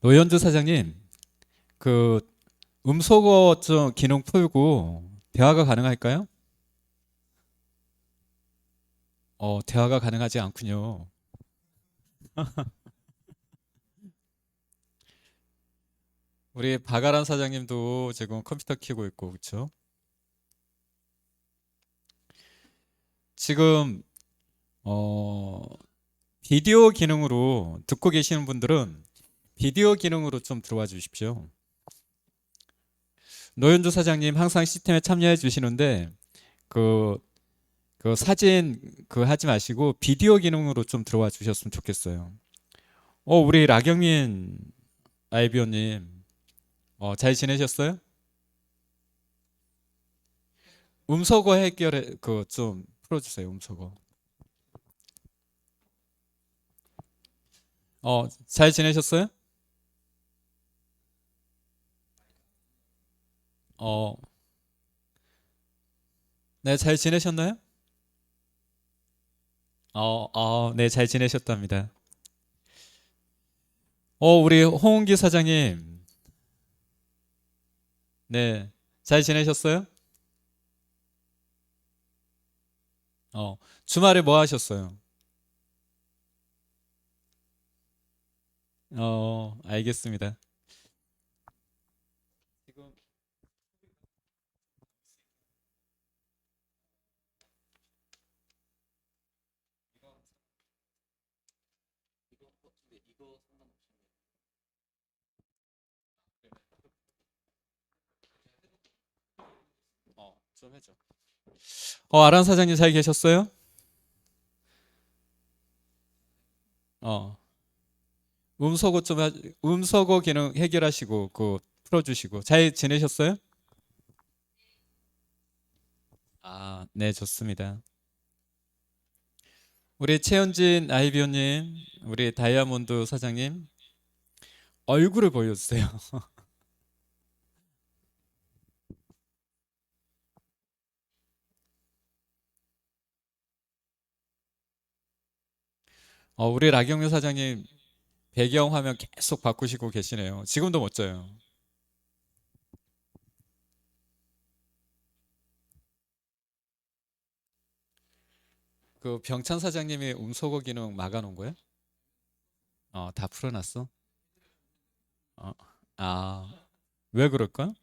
노현주 사장님, 그 음소거 좀 기능 풀고 대화가 가능할까요? 대화가 가능하지 않군요. 우리 박아란 사장님도 지금 컴퓨터 켜고 있고, 그렇죠? 지금 어, 비디오 기능으로 듣고 계시는 분들은 비디오 기능으로 좀 들어와 주십시오. 노현주 사장님 항상 시스템에 참여해 주시는데 그, 그 사진 하지 마시고 비디오 기능으로 좀 들어와 주셨으면 좋겠어요. 우리 라경민 아이비오님, 잘 지내셨어요? 음소거 해결해 그 좀 풀어주세요. 음소거. 잘 지내셨어요? 어, 네, 잘 지내셨나요? 네, 잘 지내셨답니다. 우리 홍은기 사장님, 네, 잘 지내셨어요? 주말에 뭐 하셨어요? 알겠습니다. 지금 이거 좀 해줘. 아란 사장님 잘 계셨어요? 어, 음소거 기능 해결하시고 풀어주시고 잘 지내셨어요? 네, 좋습니다. 우리 최현진 아이비오님, 우리 다이아몬드 사장님, 얼굴을 보여주세요. 우리 라경유 사장님 배경 화면 계속 바꾸시고 계시네요. 지금도 멋져요. 그 병찬 사장님이 음소거 기능 막아놓은 거예요? 다 풀어놨어? 어, 왜 그럴까?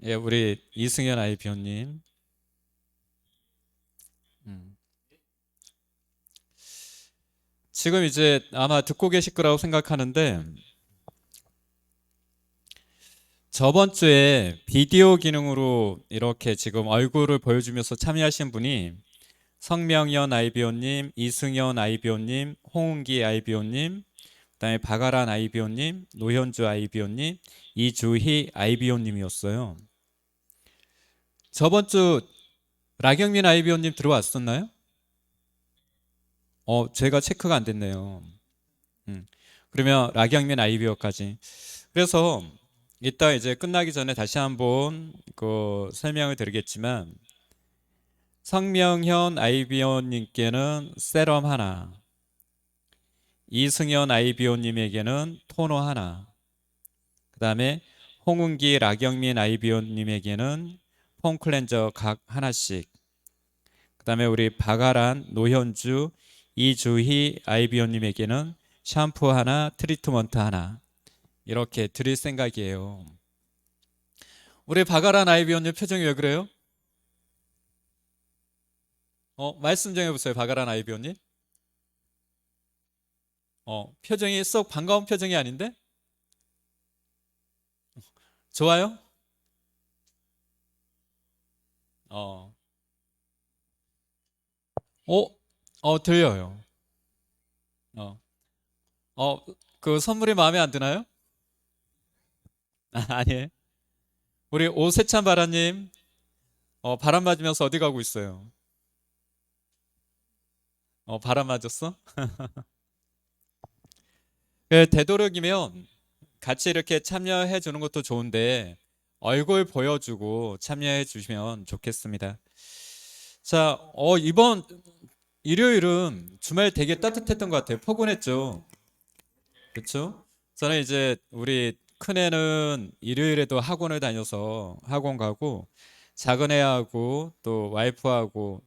예, 우리 이승현 아이비오님. 음. 지금 이제 아마 듣고 계실 거라고 생각하는데 저번 주에 비디오 기능으로 이렇게 지금 얼굴을 보여주면서 참여하신 분이 성명현 아이비오님, 이승현 아이비오님, 홍은기 아이비오님, 그다음에 박아란 아이비오님, 노현주 아이비오님, 이주희 아이비오님이었어요. 저번 주 라경민 아이비오님 들어왔었나요? 제가 체크가 안 됐네요. 음. 그러면 라경민 아이비오까지. 그래서 이따 이제 끝나기 전에 다시 한번 설명을 드리겠지만 성명현 아이비오님께는 세럼 하나, 이승현 아이비오님에게는 토너 하나, 그 다음에 홍은기 라경민 아이비오님에게는 폼 클렌저 각 하나씩, 그 다음에 우리 박아란 노현주 이주희 아이비오님에게는 샴푸 하나 트리트먼트 하나 이렇게 드릴 생각이에요. 우리 박아란 아이비오님 표정이 왜 그래요? 말씀 좀 해보세요. 박아란 아이비오님. 표정이 썩 반가운 표정이 아닌데? 좋아요? 어, 어, 들려요. 어, 선물이 마음에 안 드나요? 아니에요. 우리 오세찬 바라님, 바람 맞으면서 어디 가고 있어요? 바람 맞았어? 되도록이면 같이 이렇게 참여해 주는 것도 좋은데, 얼굴 보여주고 참여해 주시면 좋겠습니다. 자, 이번 일요일은 주말 되게 따뜻했던 것 같아요. 포근했죠. 그렇죠? 저는 이제 우리 큰애는 일요일에도 학원을 다녀서 학원 가고 작은 애하고 또 와이프하고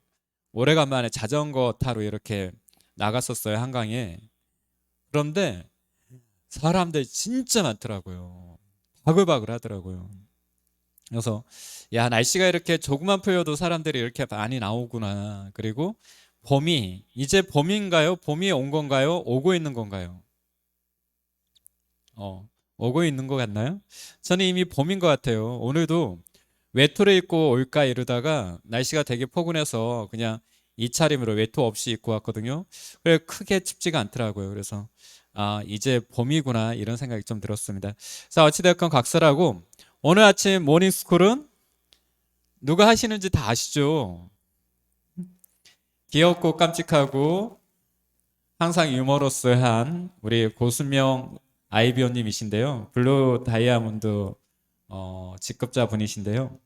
오래간만에 자전거 타러 이렇게 나갔었어요, 한강에. 그런데 사람들이 진짜 많더라고요. 바글바글 하더라고요. 그래서 야, 날씨가 이렇게 조금만 풀려도 사람들이 이렇게 많이 나오구나. 그리고 봄이 이제 봄인가요? 봄이 온 건가요? 오고 있는 건가요? 어, 오고 있는 것 같나요? 저는 이미 봄인 것 같아요. 오늘도 외투를 입고 올까 이러다가 날씨가 되게 포근해서 그냥 이 차림으로 외투 없이 입고 왔거든요. 그래 크게 춥지가 않더라고요. 그래서 아, 이제 봄이구나 이런 생각이 좀 들었습니다. 자, 어찌됐건 각설하고 오늘 아침 모닝스쿨은 누가 하시는지 다 아시죠? 귀엽고 깜찍하고 항상 유머러스한 우리 고순명 아이비오님이신데요. 블루 다이아몬드 직급자 분이신데요.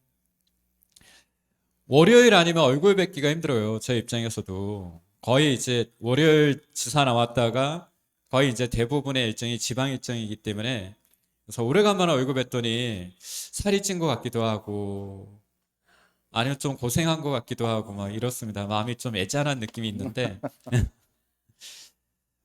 월요일 아니면 얼굴 뵙기가 힘들어요. 제 입장에서도. 거의 이제 월요일 지사 나왔다가 거의 이제 대부분의 일정이 지방 일정이기 때문에 그래서 오래간만에 얼굴 뵀더니 살이 찐 것 같기도 하고 아니면 좀 고생한 것 같기도 하고 막 이렇습니다. 마음이 좀 애잔한 느낌이 있는데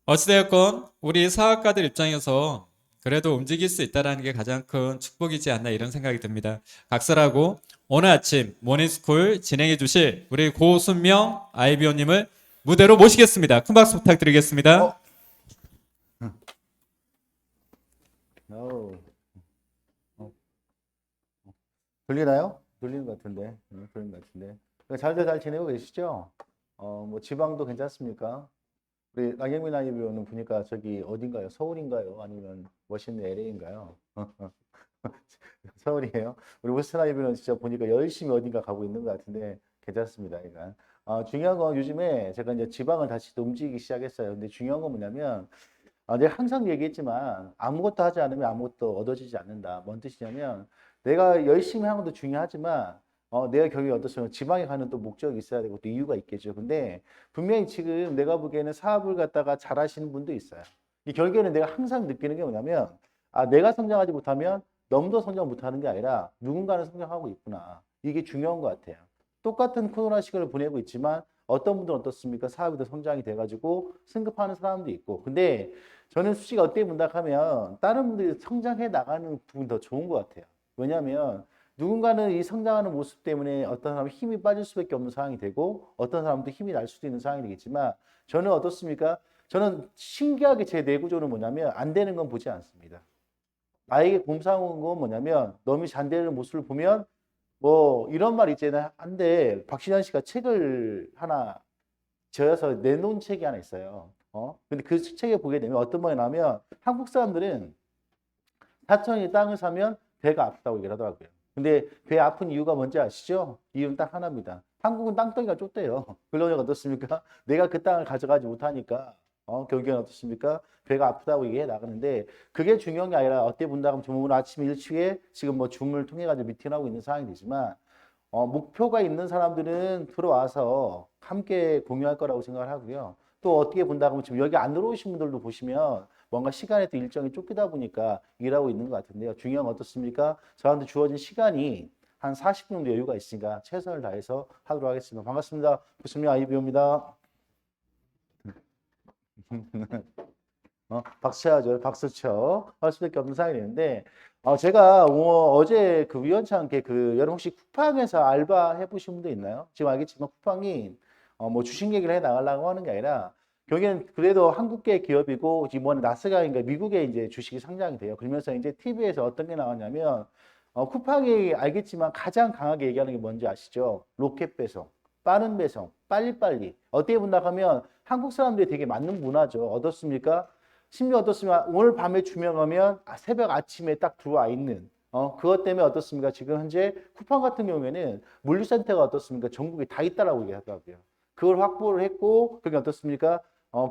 어찌되었건 우리 사학가들 입장에서 그래도 움직일 수 있다는 게 가장 큰 축복이지 않나 이런 생각이 듭니다. 각설하고 오늘 아침 모닝스쿨 진행해 주실 우리 고순명 아이비오님을 무대로 모시겠습니다. 큰 박수 부탁드리겠습니다. 어, 어우, 어, 들리나요? 들리는 것 같은데, 들리는 것 같은데. 잘들 잘 지내고 계시죠? 뭐 지방도 괜찮습니까? 우리 나경민 아이비오는 보니까 저기 어딘가요? 서울인가요? 아니면 멋있는 LA인가요? 서울이에요. 우리 웨스트 아이비는 진짜 보니까 열심히 어딘가 가고 있는 것 같은데 괜찮습니다. 그러니까. 중요한 건 요즘에 제가 이제 지방을 다시 또 움직이기 시작했어요. 근데 중요한 건 뭐냐면 내가 항상 얘기했지만 아무것도 하지 않으면 아무것도 얻어지지 않는다. 뭔 뜻이냐면 내가 열심히 하는 것도 중요하지만 내가 결국에 어떻습니까? 지방에 가는 또 목적이 있어야 되고 또 이유가 있겠죠. 근데 분명히 지금 내가 보기에는 사업을 갖다가 잘 하시는 분도 있어요. 이 결국에는 내가 항상 느끼는 게 뭐냐면 내가 성장하지 못하면 너무도 성장 못하는 게 아니라 누군가는 성장하고 있구나. 이게 중요한 것 같아요. 똑같은 코로나 시기를 보내고 있지만 어떤 분들은 어떻습니까? 사업이 더 성장이 돼가지고 승급하는 사람도 있고. 근데 저는 수치가 어떻게 분석하면 다른 분들이 성장해 나가는 부분이 더 좋은 것 같아요. 왜냐하면 누군가는 이 성장하는 모습 때문에 어떤 사람은 힘이 빠질 수밖에 없는 상황이 되고 어떤 사람도 힘이 날 수도 있는 상황이 되겠지만 저는 어떻습니까? 저는 신기하게 제 내구조는 뭐냐면 안 되는 건 보지 않습니다. 나에게 곰상한 건 뭐냐면 너무 잘 되는 모습을 보면 뭐 이런 말 있잖아요. 한데 박신환 씨가 책을 하나 지어서 내놓은 책이 하나 있어요. 근데 그 책에 보게 되면 어떤 말이 나면 한국 사람들은 사천이 땅을 사면 배가 아프다고 얘기를 하더라고요. 근데 배 아픈 이유가 뭔지 아시죠? 이유는 딱 하나입니다. 한국은 땅덩이가 좁대요. 그러니까 어떻습니까? 내가 그 땅을 가져가지 못하니까 결국에는 어떻습니까? 배가 아프다고 얘기해 나가는데 그게 중요한 게 아니라 어떻게 본다면 오늘 아침 일찍에 지금 뭐 줌을 통해 가지고 미팅하고 있는 상황이 되지만 목표가 있는 사람들은 들어와서 함께 공유할 거라고 생각을 하고요. 또 어떻게 본다 면 지금 여기 안 들어오신 분들도 보시면 뭔가 시간에 또 일정이 쫓기다 보니까 일하고 있는 것 같은데요. 중요한 건 어떻습니까? 저한테 주어진 시간이 한 40분 정도 여유가 있으니까 최선을 다해서 하도록 하겠습니다. 반갑습니다. 부스미 아이비오입니다. 박수 쳐야죠. 박수 쳐. 할 수밖에 없는 상황이 되는데, 제가 어제 그 우연치 않게 여러분 혹시 쿠팡에서 알바 해보신 분도 있나요? 지금 알겠지만 쿠팡이 뭐 주식 얘기를 해 나가려고 하는 게 아니라 결국에는 그래도 한국계 기업이고 이번에 나스닥인가 미국에 이제 주식이 상장이 돼요. 그러면서 이제 TV에서 어떤 게 나왔냐면 쿠팡이 알겠지만 가장 강하게 얘기하는 게 뭔지 아시죠? 로켓 배송, 빠른 배송, 빨리빨리. 어떻게 본다 하면 한국 사람들이 되게 맞는 문화죠. 어떻습니까? 심지어 어떻습니까? 오늘 밤에 주명하면 새벽 아침에 딱 들어와 있는 그것 때문에 어떻습니까? 지금 현재 쿠팡 같은 경우에는 물류센터가 어떻습니까? 전국에 다 있다라고 얘기하더라고요. 그걸 확보를 했고 그게 어떻습니까?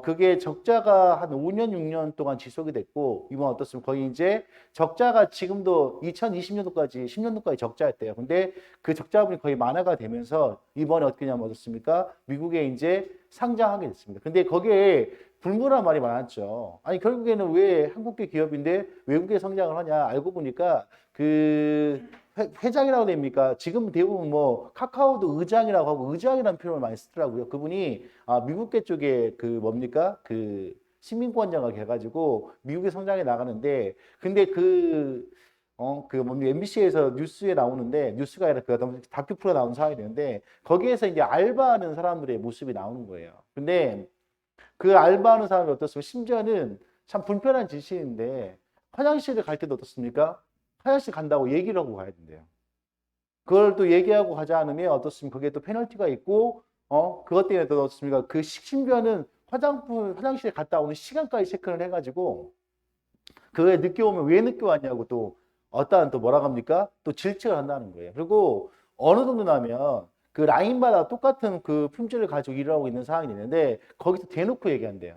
그게 적자가 한 5년, 6년 동안 지속이 됐고, 이번 어떻습니까? 거의 이제 적자가 지금도 2020년도까지, 10년도까지 적자였대요. 근데 그 적자분이 거의 만화가 되면서 이번에 어떻게 냐면 어떻습니까? 미국에 이제 상장하게 됐습니다. 근데 거기에 불문한 말이 많았죠. 아니, 결국에는 왜 한국계 기업인데 외국에 상장을 하냐? 알고 보니까 그 회장이라고 됩니까? 지금 대부분 뭐 카카오도 의장이라고 하고 의장이라는 표현을 많이 쓰더라고요. 그분이 미국계 쪽에 그 뭡니까? 그 시민권자가 돼가지고 미국에 성장해 나가는데 근데 그 뭡니까? MBC에서 뉴스에 나오는데 뉴스가 아니라 그 다큐 프로가 나오는 상황이 되는데 거기에서 이제 알바하는 사람들의 모습이 나오는 거예요. 근데 그 알바하는 사람이 어떻습니까? 심지어는 참 불편한 짓인데 화장실을 갈 때도 어떻습니까? 화장실 간다고 얘기를 하고 가야 된대요. 그걸 또 얘기하고 가지 않으면 어떻습니까? 그게 또 페널티가 있고, 그것 때문에 또 어떻습니까? 그 심지어는 화장실에 갔다 오는 시간까지 체크를 해가지고, 그게 늦게 오면 왜 늦게 왔냐고 또, 어떠한 또 뭐라 합니까? 또 질책을 한다는 거예요. 그리고 어느 정도 나면 그 라인마다 똑같은 그 품질을 가지고 일을 하고 있는 상황이 있는데, 거기서 대놓고 얘기한대요.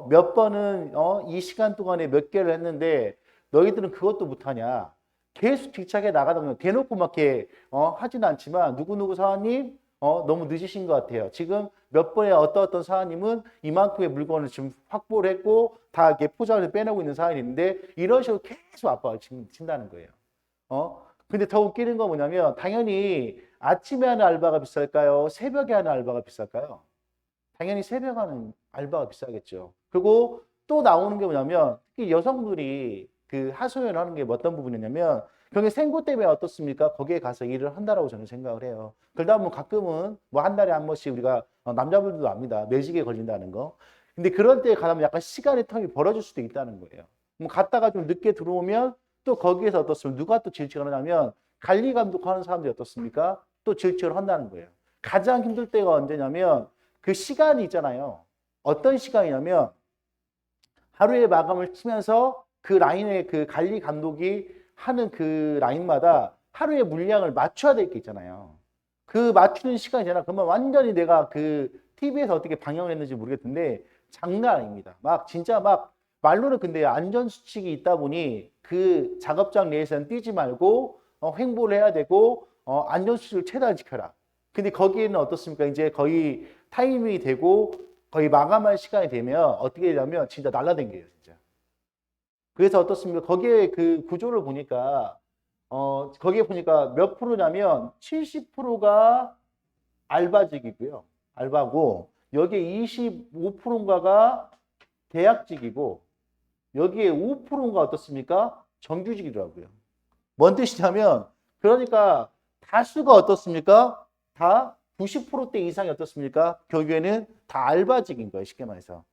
몇 번은, 이 시간 동안에 몇 개를 했는데, 너희들은 그것도 못하냐? 계속 뒤차게 나가다 보면 대놓고 막 이렇게 하지는 않지만 누구누구 사장님 너무 늦으신 것 같아요. 지금 몇 번에 어떤 사장님은 이만큼의 물건을 지금 확보를 했고 다 이렇게 포장을 빼내고 있는 사장이 있는데 이런 식으로 계속 압박을 친다는 거예요. 근데 더 웃기는 건 뭐냐면 당연히 아침에 하는 알바가 비쌀까요? 새벽에 하는 알바가 비쌀까요? 당연히 새벽 하는 알바가 비싸겠죠. 그리고 또 나오는 게 뭐냐면 특히 여성들이 그 하소연을 하는 게 어떤 부분이냐면 경기 생고 때문에 어떻습니까? 거기에 가서 일을 한다라고 저는 생각을 해요. 그러다 보면 가끔은 뭐 한 달에 한 번씩 우리가 남자분들도 압니다. 매직에 걸린다는 거. 근데 그럴 때 가면 약간 시간의 텀이 벌어질 수도 있다는 거예요. 뭐 갔다가 좀 늦게 들어오면 또 거기에서 어떻습니까? 누가 또 질책을 하냐면 관리 감독하는 사람들이 어떻습니까? 또 질책을 한다는 거예요. 가장 힘들 때가 언제냐면 그 시간이 있잖아요. 어떤 시간이냐면 하루에 마감을 치면서 그 라인의 그 관리 감독이 하는 그 라인마다 하루의 물량을 맞춰야 될 게 있잖아요. 그 맞추는 시간이잖아. 그러면 완전히 내가 그 TV에서 어떻게 방영을 했는지 모르겠는데 장난 아닙니다. 막 진짜 막 말로는 근데 안전수칙이 있다 보니 그 작업장 내에서는 뛰지 말고 횡보를 해야 되고 안전수칙을 최대한 지켜라. 근데 거기에는 어떻습니까? 이제 거의 타이밍이 되고 거의 마감할 시간이 되면 어떻게 되냐면 진짜 날라댕겨요, 진짜. 그래서 어떻습니까? 거기에 그 구조를 보니까 거기에 보니까 몇 프로냐면 70%가 알바직이고요. 알바고 여기에 25%인가가 계약직이고 여기에 5%인가 어떻습니까? 정규직이더라고요. 뭔 뜻이냐면 그러니까 다수가 어떻습니까? 다 90%대 이상이 어떻습니까? 결국에는 다 알바직인 거예요. 쉽게 말해서.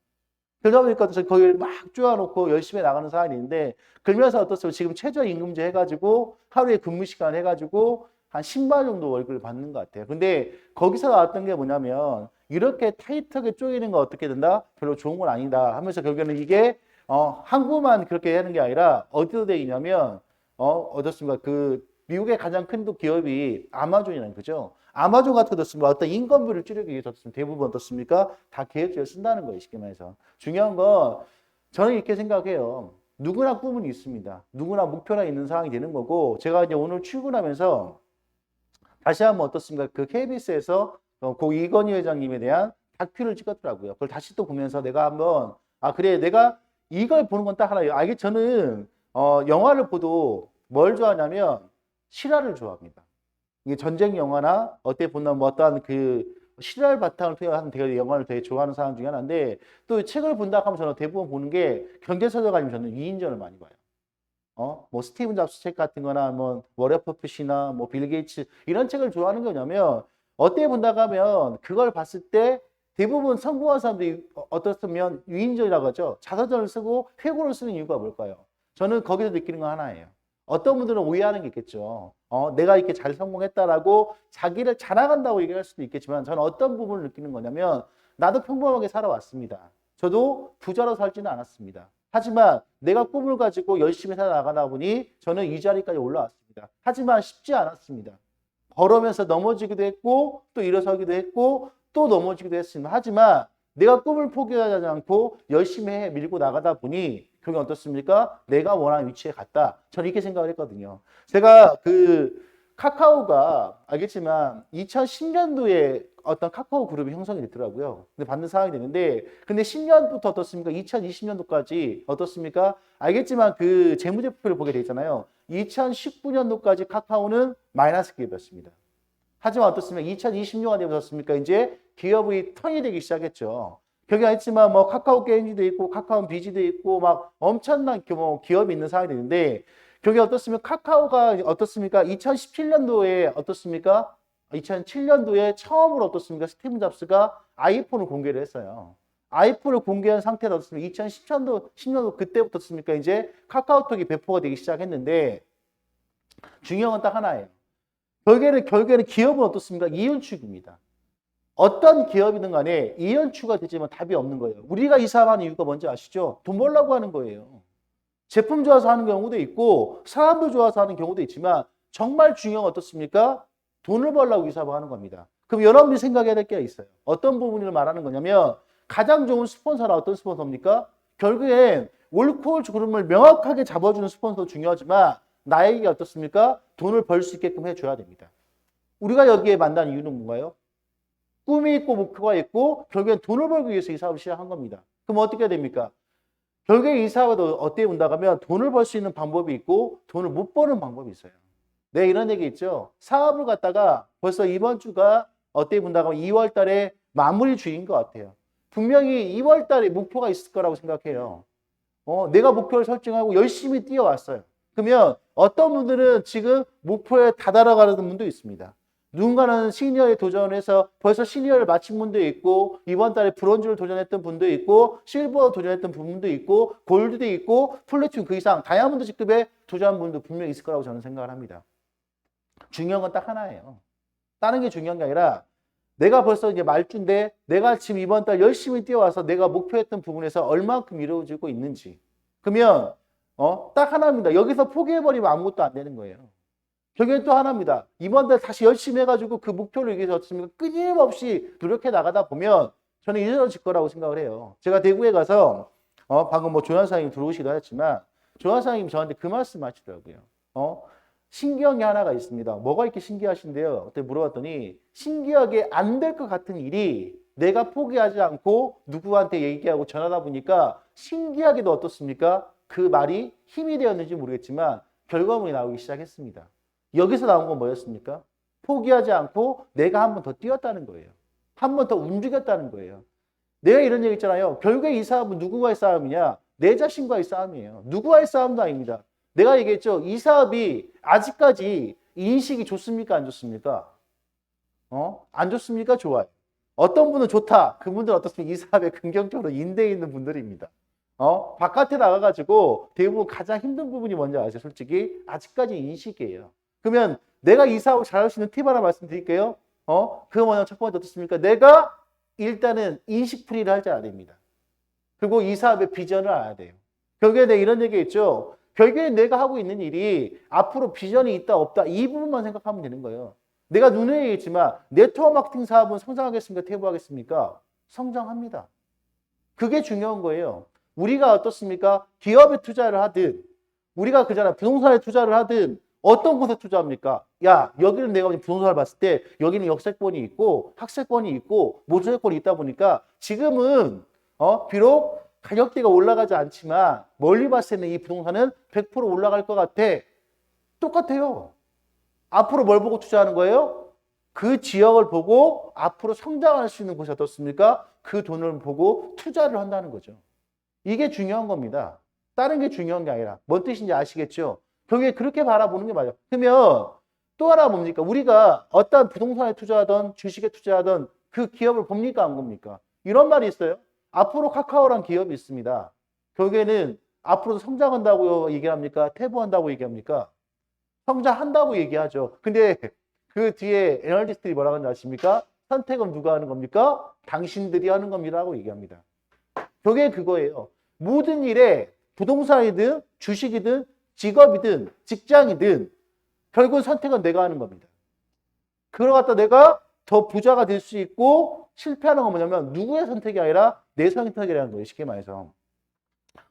그러다 보니까 거기를 막 쪼아놓고 열심히 나가는 사람이 있는데 그러면서 어떻습니까? 지금 최저임금제 해가지고 하루에 근무 시간 해가지고 한 10만 원 정도 월급을 받는 것 같아요. 근데 거기서 나왔던 게 뭐냐면 이렇게 타이트하게 쪼이는 거 어떻게 된다? 별로 좋은 건 아니다 하면서 결국에는 이게 항구만 그렇게 하는 게 아니라 어디로 돼 있냐면 어떻습니까? 그 미국의 가장 큰 기업이 아마존이라는 거죠. 아마존 같은 것도 어떤 인건비를 줄이기 위해서 대부분 어떻습니까? 다 계획서를 쓴다는 거예요. 쉽게 말해서. 중요한 건 저는 이렇게 생각해요. 누구나 꿈은 있습니다. 누구나 목표가 있는 상황이 되는 거고 제가 이제 오늘 출근하면서 다시 한번 어떻습니까? 그 KBS에서 고 이건희 회장님에 대한 다큐를 찍었더라고요. 그걸 다시 또 보면서 내가 한번 그래 내가 이걸 보는 건 딱 하나예요. 이게 저는 영화를 보도 뭘 좋아하냐면 실화를 좋아합니다. 이게 전쟁 영화나 어떻게 보면 뭐 어떠한 그 실화를 바탕을 투여한 되게 영화를 되게 좋아하는 사람 중에 하나인데 또 책을 본다 하면 저는 대부분 보는 게 경제서적 아니면 저는 위인전을 많이 봐요. 뭐 스티븐 잡스 책 같은 거나 뭐 워렌 버핏이나 뭐 빌 게이츠 이런 책을 좋아하는 게 뭐냐면 어떻게 본다고 하면 그걸 봤을 때 대부분 성공한 사람들이 어떻으면 위인전이라고 하죠. 자서전을 쓰고 회고를 쓰는 이유가 뭘까요? 저는 거기서 느끼는 거 하나예요. 어떤 분들은 오해하는 게 있겠죠. 내가 이렇게 잘 성공했다라고 자기를 자랑한다고 얘기할 수도 있겠지만 저는 어떤 부분을 느끼는 거냐면 나도 평범하게 살아왔습니다. 저도 부자로 살지는 않았습니다. 하지만 내가 꿈을 가지고 열심히 살아나가다 보니 저는 이 자리까지 올라왔습니다. 하지만 쉽지 않았습니다. 걸으면서 넘어지기도 했고 또 일어서기도 했고 또 넘어지기도 했습니다. 하지만 내가 꿈을 포기하지 않고 열심히 해 밀고 나가다 보니 결국 어떻습니까? 내가 원하는 위치에 갔다. 저는 이렇게 생각을 했거든요. 제가 카카오가 알겠지만 2010년도에 어떤 카카오 그룹이 형성이 됐더라고요. 근데 받는 상황이 되는데, 근데 10년부터 어떻습니까? 2020년도까지 어떻습니까? 알겠지만 그 재무제표를 보게 돼 있잖아요. 2019년도까지 카카오는 마이너스 기업이었습니다. 하지만 어떻습니까? 2026년에 되었습니까? 이제 기업의 턴이 되기 시작했죠. 경영 했지만 뭐 카카오 게임즈도 있고 카카오 비즈도 있고 막 엄청난 기업이 있는 상황이 되는데, 그게 어떻습니까? 카카오가 어떻습니까? 2017년도에 어떻습니까? 2007년도에 처음으로 어떻습니까? 스티브 잡스가 아이폰을 공개를 했어요. 아이폰을 공개한 상태가 어떻습니까? 2010년도 그때부터 어떻습니까? 이제 카카오톡이 배포가 되기 시작했는데, 중요한 건 딱 하나예요. 결국에는 기업은 어떻습니까? 이윤축입니다. 어떤 기업이든 간에 이윤축가 되지만 답이 없는 거예요. 우리가 이 사업하는 이유가 뭔지 아시죠? 돈 벌려고 하는 거예요. 제품 좋아서 하는 경우도 있고 사람도 좋아서 하는 경우도 있지만 정말 중요한 건 어떻습니까? 돈을 벌려고 이 사업을 하는 겁니다. 그럼 여러분들이 생각해야 될 게 있어요. 어떤 부분을 말하는 거냐면, 가장 좋은 스폰서라 어떤 스폰서입니까? 결국엔 옳고 그름을 명확하게 잡아주는 스폰서도 중요하지만 나에게 어떻습니까? 돈을 벌 수 있게끔 해줘야 됩니다. 우리가 여기에 만난 이유는 뭔가요? 꿈이 있고 목표가 있고 결국엔 돈을 벌기 위해서 이 사업을 시작한 겁니다. 그럼 어떻게 됩니까? 결국에 이 사업을 어떻게 본다면 돈을 벌 수 있는 방법이 있고 돈을 못 버는 방법이 있어요. 네, 이런 얘기 있죠. 사업을 갖다가 벌써 이번 주가 어떻게 본다면 2월 달에 마무리 주인 것 같아요. 분명히 2월 달에 목표가 있을 거라고 생각해요. 내가 목표를 설정하고 열심히 뛰어왔어요. 그러면 어떤 분들은 지금 목표에 다다라가는 분도 있습니다. 누군가는 시니어에 도전해서 벌써 시니어를 마친 분도 있고, 이번 달에 브론즈를 도전했던 분도 있고, 실버 도전했던 분도 있고, 골드도 있고, 플래티넘 그 이상 다이아몬드 직급에 도전한 분도 분명히 있을 거라고 저는 생각을 합니다. 중요한 건 딱 하나예요. 다른 게 중요한 게 아니라 내가 벌써 이제 말주인데 내가 지금 이번 달 열심히 뛰어와서 내가 목표했던 부분에서 얼마큼 이루어지고 있는지. 그러면 딱 하나입니다. 여기서 포기해버리면 아무것도 안 되는 거예요. 결국엔 또 하나입니다. 이번 달 다시 열심히 해가지고 그 목표를 위해서 어떻습니까? 끊임없이 노력해 나가다 보면 저는 이루어질 거라고 생각을 해요. 제가 대구에 가서 방금 뭐 조한 사장님 들어오시기도 했지만 조한 사장님 저한테 그 말씀 하시더라고요. 신기한 게 하나가 있습니다. 뭐가 이렇게 신기하신데요? 그때 물어봤더니 신기하게 안 될 것 같은 일이 내가 포기하지 않고 누구한테 얘기하고 전하다 보니까 신기하게도 어떻습니까? 그 말이 힘이 되었는지 모르겠지만 결과물이 나오기 시작했습니다. 여기서 나온 건 뭐였습니까? 포기하지 않고 내가 한 번 더 뛰었다는 거예요. 한 번 더 움직였다는 거예요. 내가 이런 얘기 있잖아요. 결국에 이 싸움은 누구와의 싸움이냐? 내 자신과의 싸움이에요. 누구와의 싸움도 아닙니다. 내가 얘기했죠. 이 사업이 아직까지 인식이 좋습니까? 안 좋습니까? 안 좋습니까? 좋아요. 어떤 분은 좋다. 그분들은 어떻습니까? 이 사업에 긍정적으로 인대해 있는 분들입니다. 바깥에 나가가지고 대부분 가장 힘든 부분이 뭔지 아세요? 솔직히 아직까지 인식이에요. 그러면 내가 이 사업을 잘할 수 있는 팁 하나 말씀드릴게요. 그거 뭐냐면 첫 번째 어떻습니까? 내가 일단은 인식풀이를 할 줄 알아야 됩니다. 그리고 이 사업의 비전을 알아야 돼요. 결국에 내가 이런 얘기 했죠. 결국에 내가 하고 있는 일이 앞으로 비전이 있다 없다 이 부분만 생각하면 되는 거예요. 내가 눈에 얘기했지만 네트워크 마케팅 사업은 성장하겠습니까? 퇴보하겠습니까? 성장합니다. 그게 중요한 거예요. 우리가 어떻습니까? 기업에 투자를 하든 우리가 그잖아 부동산에 투자를 하든 어떤 곳에 투자합니까? 야, 여기는 내가 부동산을 봤을 때 여기는 역세권이 있고 학세권이 있고 모주세권이 있다 보니까 지금은 비록 가격대가 올라가지 않지만 멀리 봤을 때는 이 부동산은 100% 올라갈 것 같아. 똑같아요. 앞으로 뭘 보고 투자하는 거예요? 그 지역을 보고 앞으로 성장할 수 있는 곳이 어떻습니까? 그 돈을 보고 투자를 한다는 거죠. 이게 중요한 겁니다. 다른 게 중요한 게 아니라 뭔 뜻인지 아시겠죠? 결국에 그렇게 바라보는 게 맞아요. 그러면 또 하나 뭡니까? 우리가 어떤 부동산에 투자하던 주식에 투자하던 그 기업을 봅니까? 안 봅니까? 이런 말이 있어요. 앞으로 카카오란 기업이 있습니다. 결국에는 앞으로도 성장한다고 얘기합니까? 퇴보한다고 얘기합니까? 성장한다고 얘기하죠. 근데 그 뒤에 애널리스트들이 뭐라고 하는지 아십니까? 선택은 누가 하는 겁니까? 당신들이 하는 겁니다라고 얘기합니다. 그게 그거예요. 모든 일에 부동산이든 주식이든 직업이든 직장이든 결국은 선택은 내가 하는 겁니다. 그걸 갖다 내가 더 부자가 될 수 있고 실패하는 건 뭐냐면 누구의 선택이 아니라 내 선택이라는 거예요. 쉽게 말해서.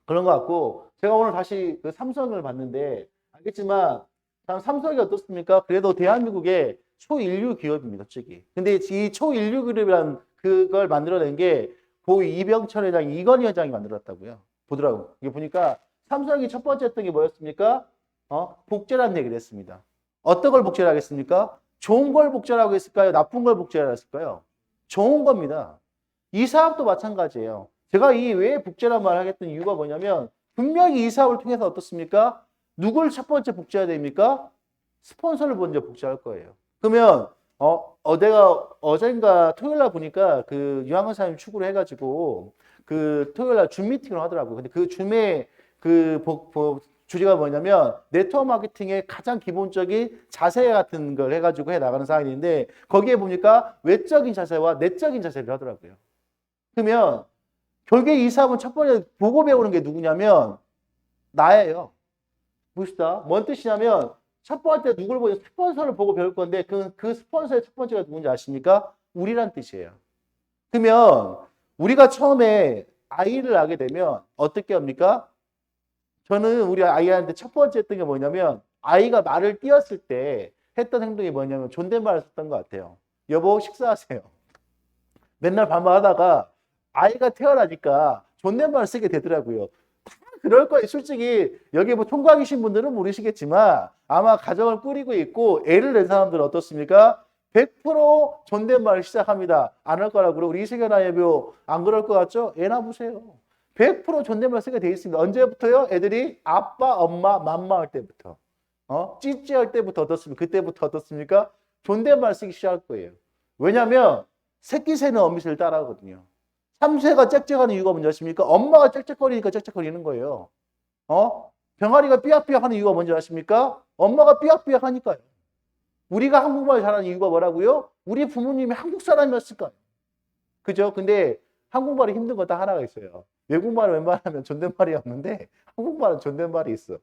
그런 것 같고 제가 오늘 다시 그 삼성을 봤는데 알겠지만 참 삼성이 어떻습니까? 그래도 대한민국의 초인류 기업입니다, 솔직히. 근데 이 초인류 기업이라는 그걸 만들어낸 게 고 이병철 회장, 이건희 회장이 만들었다고요. 보더라고. 이게 보니까 삼성이 첫 번째 했던 게 뭐였습니까? 복제라는 얘기를 했습니다. 어떤 걸 복제를 하겠습니까? 좋은 걸 복제라고 했을까요? 나쁜 걸 복제를 했을까요? 좋은 겁니다. 이 사업도 마찬가지예요. 제가 이 왜 복제란 말을 하겠던 이유가 뭐냐면 분명히 이 사업을 통해서 어떻습니까? 누굴 첫 번째 복제해야 됩니까? 스폰서를 먼저 복제할 거예요. 그러면 내가 어젠가 토요일 날 보니까 그 유한근 사장님 축구를 해가지고 그 토요일 날 줌 미팅을 하더라고요. 근데 그 줌의 그 주제가 뭐냐면 네트워크 마케팅의 가장 기본적인 자세 같은 걸 해가지고 해 나가는 사항인데 거기에 보니까 외적인 자세와 내적인 자세를 하더라고요. 그러면 결국에 이 사업은 첫 번째 보고 배우는 게 누구냐면 나예요. 봅시다. 뭔 뜻이냐면 첫 번째 누굴 보고 스폰서를 보고 배울 건데 그 스폰서의 첫 번째가 누군지 아십니까? 우리란 뜻이에요. 그러면 우리가 처음에 아이를 낳게 되면 어떻게 합니까? 저는 우리 아이한테 첫 번째 했던 게 뭐냐면 아이가 말을 띄었을 때 했던 행동이 뭐냐면 존댓말을 썼던 것 같아요. 여보 식사하세요. 맨날 반말하다가 아이가 태어나니까 존댓말을 쓰게 되더라고요. 다 그럴 거예요. 솔직히 여기 뭐 총각이신 분들은 모르시겠지만 아마 가정을 꾸리고 있고 애를 낸 사람들은 어떻습니까? 100% 존댓말을 시작합니다. 안 할 거라고. 그리고 우리 이세경 아이표 안 그럴 것 같죠? 애나 보세요. 100% 존댓말 쓰게 돼 있습니다. 언제부터요? 애들이 아빠, 엄마, 맘마 할 때부터. 찌찌 할 때부터 어떻습니까? 그때부터 어떻습니까? 존댓말 쓰기 시작할 거예요. 왜냐면 새끼 새는 어미 새를 따라하거든요. 삼세가 짹짹하는 이유가 뭔지 아십니까? 엄마가 짹짹거리니까 짹짹거리는 거예요. 병아리가 삐약삐약 하는 이유가 뭔지 아십니까? 엄마가 삐약삐약 하니까요. 우리가 한국말 잘하는 이유가 뭐라고요? 우리 부모님이 한국 사람이었을까요? 그죠? 근데 한국말이 힘든 거 딱 하나가 있어요. 외국말은 웬만하면 존댓말이 없는데 한국말은 존댓말이 있어.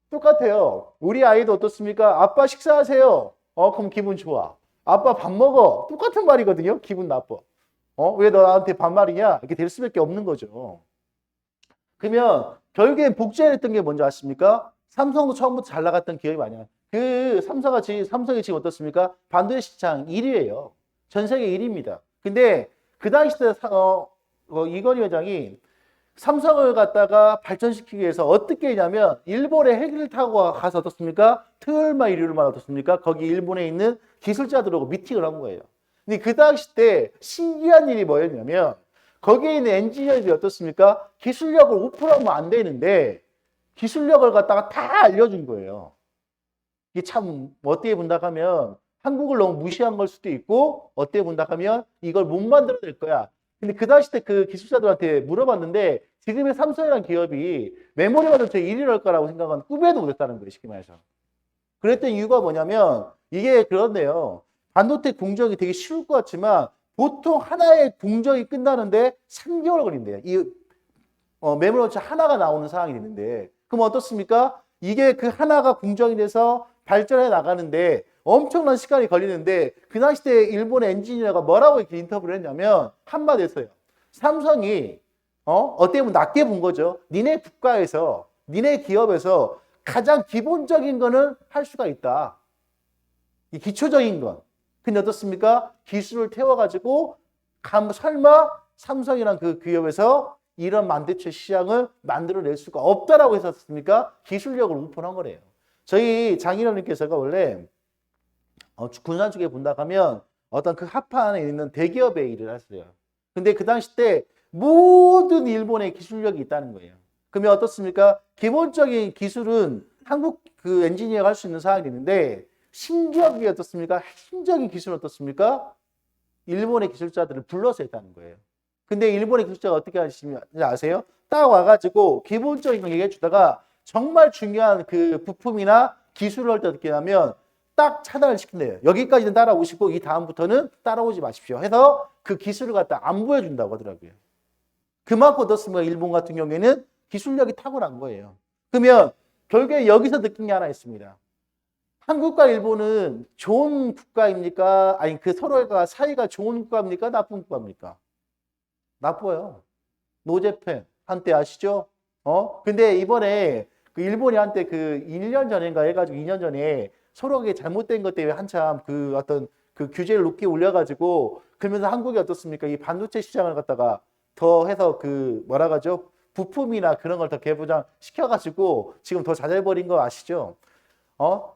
똑같아요. 우리 아이도 어떻습니까? 아빠 식사하세요. 그럼 기분 좋아. 아빠 밥 먹어. 똑같은 말이거든요. 기분 나빠. 왜 너 나한테 반말이냐? 이렇게 될 수밖에 없는 거죠. 그러면 결국엔 복제를 했던 게 뭔지 아십니까? 삼성도 처음부터 잘 나갔던 기업이 아니야. 그 삼성이 지금 어떻습니까? 반도체 시장 1위예요. 전 세계 1위입니다. 근데 그 당시 때 이건희 회장이 삼성을 갖다가 발전시키기 위해서 어떻게 했냐면 일본에 헬기를 타고 가서 어떻습니까? 토요일만 일요일만 어떻습니까? 거기 일본에 있는 기술자들하고 미팅을 한 거예요. 근데 그 당시 때 신기한 일이 뭐였냐면 거기에 있는 엔지니어들이 어떻습니까? 기술력을 오픈하면 안 되는데 기술력을 갖다가 다 알려준 거예요. 이게 참 어떻게 본다 하면 한국을 너무 무시한 걸 수도 있고 어떻게 본다 하면 이걸 못 만들어낼 거야. 근데 그 당시 때 그 기술자들한테 물어봤는데 지금의 삼성이라는 기업이 메모리 반도체 1위를 할 거라고 생각은 꿈에도 못했다는 거예요. 쉽게 말해서. 그랬던 이유가 뭐냐면 이게 그런데요. 반도체 공정이 되게 쉬울 것 같지만 보통 하나의 공정이 끝나는데 3개월 걸린대요. 이 메모리 반도체 하나가 나오는 상황이 되는데 그럼 어떻습니까? 이게 그 하나가 공정이 돼서 발전해 나가는데 엄청난 시간이 걸리는데 그 당시 때 일본의 엔지니어가 뭐라고 이렇게 인터뷰를 했냐면 한마디 했어요. 삼성이 어떻게 보면 낮게 본 거죠. 니네 국가에서 니네 기업에서 가장 기본적인 거는 할 수가 있다. 이 기초적인 건. 근데 어떻습니까? 기술을 태워가지고 설마 삼성이란 그 기업에서 이런 반도체 시장을 만들어낼 수가 없다라고 했었습니까? 기술력을 오픈한 거래요. 저희 장인어른께서가 원래 군산 쪽에 본다 하면 어떤 그 하파 안에 있는 대기업에 일을 했어요. 근데 그 당시 때 모든 일본의 기술력이 있다는 거예요. 그러면 어떻습니까? 기본적인 기술은 한국 그 엔지니어가 할 수 있는 사항이 있는데 신기하게 어떻습니까? 핵심적인 기술은 어떻습니까? 일본의 기술자들을 불러서 했다는 거예요. 근데 일본의 기술자가 어떻게 하시는지 아세요? 딱 와가지고 기본적인 걸 얘기해 주다가 정말 중요한 그 부품이나 기술을 할 때 어떻게 하냐면 딱 차단을 시킨대요. 여기까지는 따라오시고 이 다음부터는 따라오지 마십시오. 해서 그 기술을 갖다 안 보여준다고 하더라고요. 그만큼 어떻습니까? 일본 같은 경우에는 기술력이 탁월한 거예요. 그러면 결국에 여기서 느낀 게 하나 있습니다. 한국과 일본은 좋은 국가입니까? 아니 그 서로가 사이가 좋은 국가입니까? 나쁜 국가입니까? 나빠요. 노제팬 한때 아시죠? 근데 이번에 그 일본이 한때 그 1년 전인가 해가지고 2년 전에 서로가 잘못된 것 때문에 한참 그 어떤 그 규제를 높게 올려가지고 그러면서 한국이 어떻습니까? 이 반도체 시장을 갖다가 더 해서 그 뭐라 하죠? 부품이나 그런 걸 더 개보장 시켜가지고 지금 더 잘해버린 거 아시죠?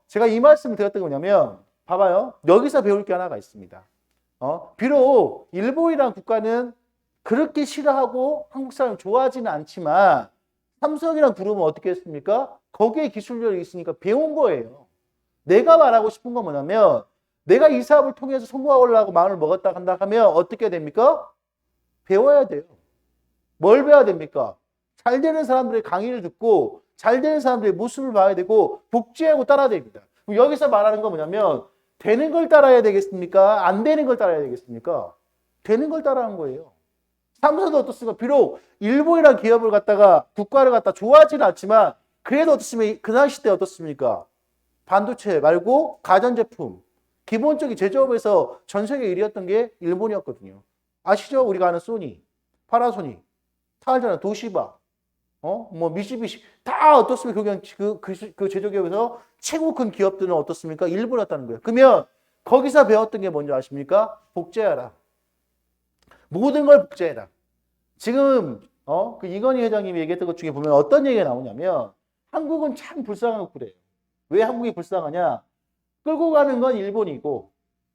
제가 이 말씀을 드렸던 게 뭐냐면 봐봐요. 여기서 배울 게 하나가 있습니다. 비록 일본이라는 국가는 그렇게 싫어하고 한국 사람 좋아하지는 않지만 삼성이라는 그룹은 어떻게 했습니까? 거기에 기술력이 있으니까 배운 거예요. 내가 말하고 싶은 건 뭐냐면 내가 이 사업을 통해서 성공하려고 마음을 먹었다 한다 하면 어떻게 됩니까? 배워야 돼요. 뭘 배워야 됩니까? 잘 되는 사람들의 강의를 듣고 잘 되는 사람들의 모습을 봐야 되고 복제하고 따라야 됩니다. 여기서 말하는 건 뭐냐면 되는 걸 따라야 되겠습니까? 안 되는 걸 따라야 되겠습니까? 되는 걸 따라하는 거예요. 삼성도 어떻습니까? 비록 일본이라는 기업을 갖다가 국가를 갖다 좋아하지는 않지만 그래도 어떻습니까? 그 당시 때 어떻습니까? 반도체 말고 가전제품 기본적인 제조업에서 전 세계 1위였던 게 일본이었거든요. 아시죠? 우리가 아는 소니, 파나소닉, 타이자나 도시바, 뭐 미쓰비시 다 어떻습니까? 그 제조기업에서 최고 큰 기업들은 어떻습니까? 일본이었다는 거예요. 그러면 거기서 배웠던 게 뭔지 아십니까? 복제하라. 모든 걸 복제해라. 지금 그 이건희 회장님이 얘기했던 것 중에 보면 어떤 얘기가 나오냐면 한국은 참 불쌍하고 그래요. 왜 한국이 불쌍하냐? 끌고 가는 건 일본이고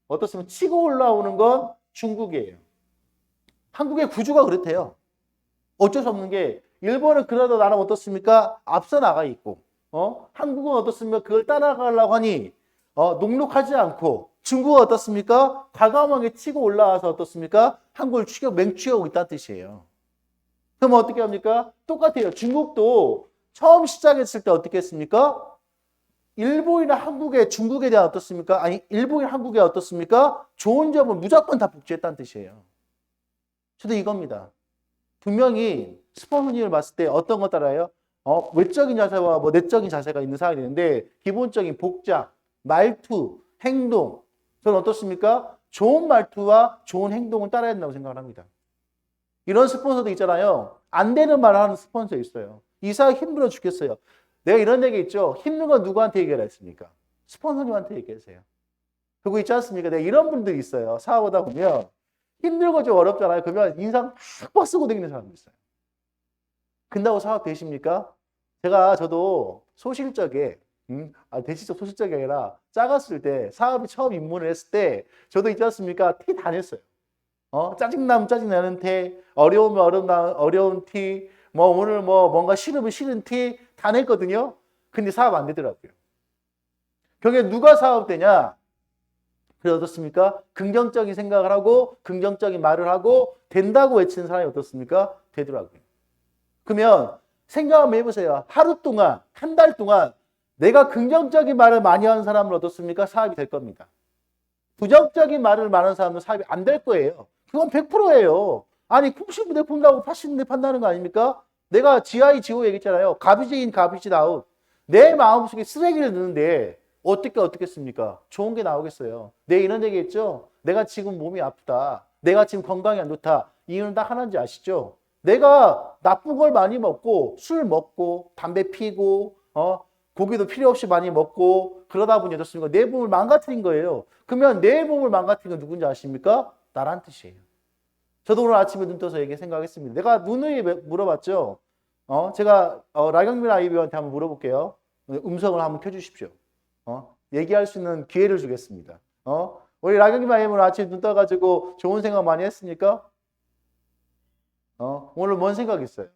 어떻습니까? 치고 올라오는 건 중국이에요. 한국의 구조가 그렇대요. 어쩔 수 없는 게 일본은 그래도 나름 어떻습니까? 앞서 나가 있고 한국은 어떻습니까? 그걸 따라가려고 하니 녹록하지 않고 중국은 어떻습니까? 과감하게 치고 올라와서 어떻습니까? 한국을 맹추하고 있다는 뜻이에요. 그럼 어떻게 합니까? 똑같아요. 중국도 처음 시작했을 때 어떻게 했습니까? 일본이나 한국에 중국에 대한 어떻습니까? 아니 일본이나 한국에 어떻습니까? 좋은 점을 무조건 다 복제했다는 뜻이에요. 저도 이겁니다. 분명히 스포츠님을 봤을 때 어떤 것 따라요? 외적인 자세와 뭐 내적인 자세가 있는 사람이 되는데 기본적인 복장, 말투, 행동 저는 어떻습니까? 좋은 말투와 좋은 행동을 따라야 된다고 생각을 합니다. 이런 스폰서도 있잖아요. 안 되는 말을 하는 스폰서 있어요. 이 사람 힘들어 죽겠어요. 내가 이런 얘기 있죠. 힘든 건 누구한테 얘기를 했습니까? 스폰서님한테 얘기했어요. 그리고 있지 않습니까? 내가 이런 분들이 있어요. 사업하다 보면 힘들고 좀 어렵잖아요. 그러면 인상 팍팍 쓰고 다니는 사람도 있어요. 근다고 사업 되십니까? 저도 소실적에 대시적 소실적이 아니라 작았을 때 사업이 처음 입문을 했을 때 저도 있지 않습니까? 티 다 냈어요. 짜증나면 짜증나는 티, 어려우면 어려운 티, 뭐 오늘 뭐 뭔가 싫으면 싫은 티 다 냈거든요. 근데 사업 안 되더라고요. 결국에 누가 사업되냐? 그래서 어떻습니까? 긍정적인 생각을 하고 긍정적인 말을 하고 된다고 외치는 사람이 어떻습니까? 되더라고요. 그러면 생각 한번 해보세요. 하루 동안, 한 달 동안 내가 긍정적인 말을 많이 하는 사람은 어떻습니까? 사업이 될 겁니다. 부정적인 말을 많은 사람은 사업이 안 될 거예요. 그건 100%예요. 아니 90분대 푼다고 80분대 판다는 거 아닙니까? 내가 GI, GO 얘기했잖아요. 가비지 인, 가비지 아웃. 내 마음속에 쓰레기를 넣는데 어떻게 했습니까? 좋은 게 나오겠어요. 내 이런 얘기했죠? 내가 지금 몸이 아프다. 내가 지금 건강이 안 좋다. 이유는 딱 하나인지 아시죠? 내가 나쁜 걸 많이 먹고 술 먹고 담배 피고 고기도 필요 없이 많이 먹고 그러다 보니 어떻습니까? 내 몸을 망가뜨린 거예요. 그러면 내 몸을 망가뜨린 건 누군지 아십니까? 나란 뜻이에요. 저도 오늘 아침에 눈 떠서 얘기 생각했습니다. 내가 누누이 물어봤죠. 제가 라경민 아이비한테 한번 물어볼게요. 음성을 한번 켜주십시오. 얘기할 수 있는 기회를 주겠습니다. 우리 라경민 아이비는 아침에 눈 떠가지고 좋은 생각 많이 했습니까? 오늘 뭔 생각 있어요?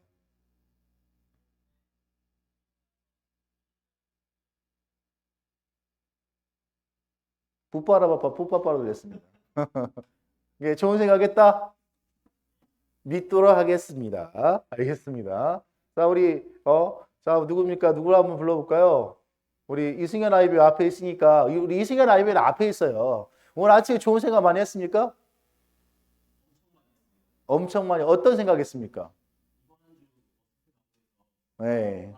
푸빠라바빠 푸빠빠로 됐습니다. 예, 좋은 생각했다? 믿도록 하겠습니다. 알겠습니다. 자, 우리 자, 누굽니까? 누구를 한번 불러볼까요? 우리 이승현 아이비 앞에 있으니까 우리 이승현 아이비는 앞에 있어요. 오늘 아침에 좋은 생각 많이 했습니까? 엄청 많이. 어떤 생각했습니까? 네.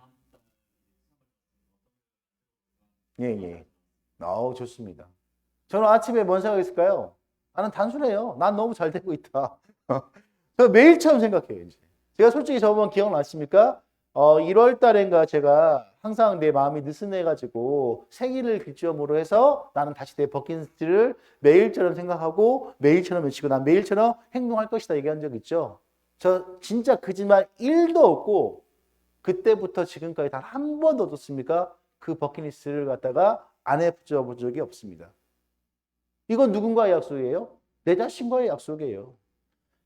예, 예. 좋습니다. 저는 아침에 뭔 생각이 있을까요? 나는 단순해요. 난 너무 잘 되고 있다. 저 매일처럼 생각해요, 이제. 제가 솔직히 저번 기억나십니까? 1월 달인가 제가 항상 내 마음이 느슨해가지고 생일을 기점으로 해서 나는 다시 내 버킷리스트를 매일처럼 생각하고 매일처럼 외치고 난 매일처럼 행동할 것이다 얘기한 적 있죠? 저 진짜 거짓말 1도 없고 그때부터 지금까지 단 한 번도 없었습니까? 그 버킷리스트를 갖다가 안 해본 적이 없습니다. 이건 누군가의 약속이에요? 내 자신과의 약속이에요.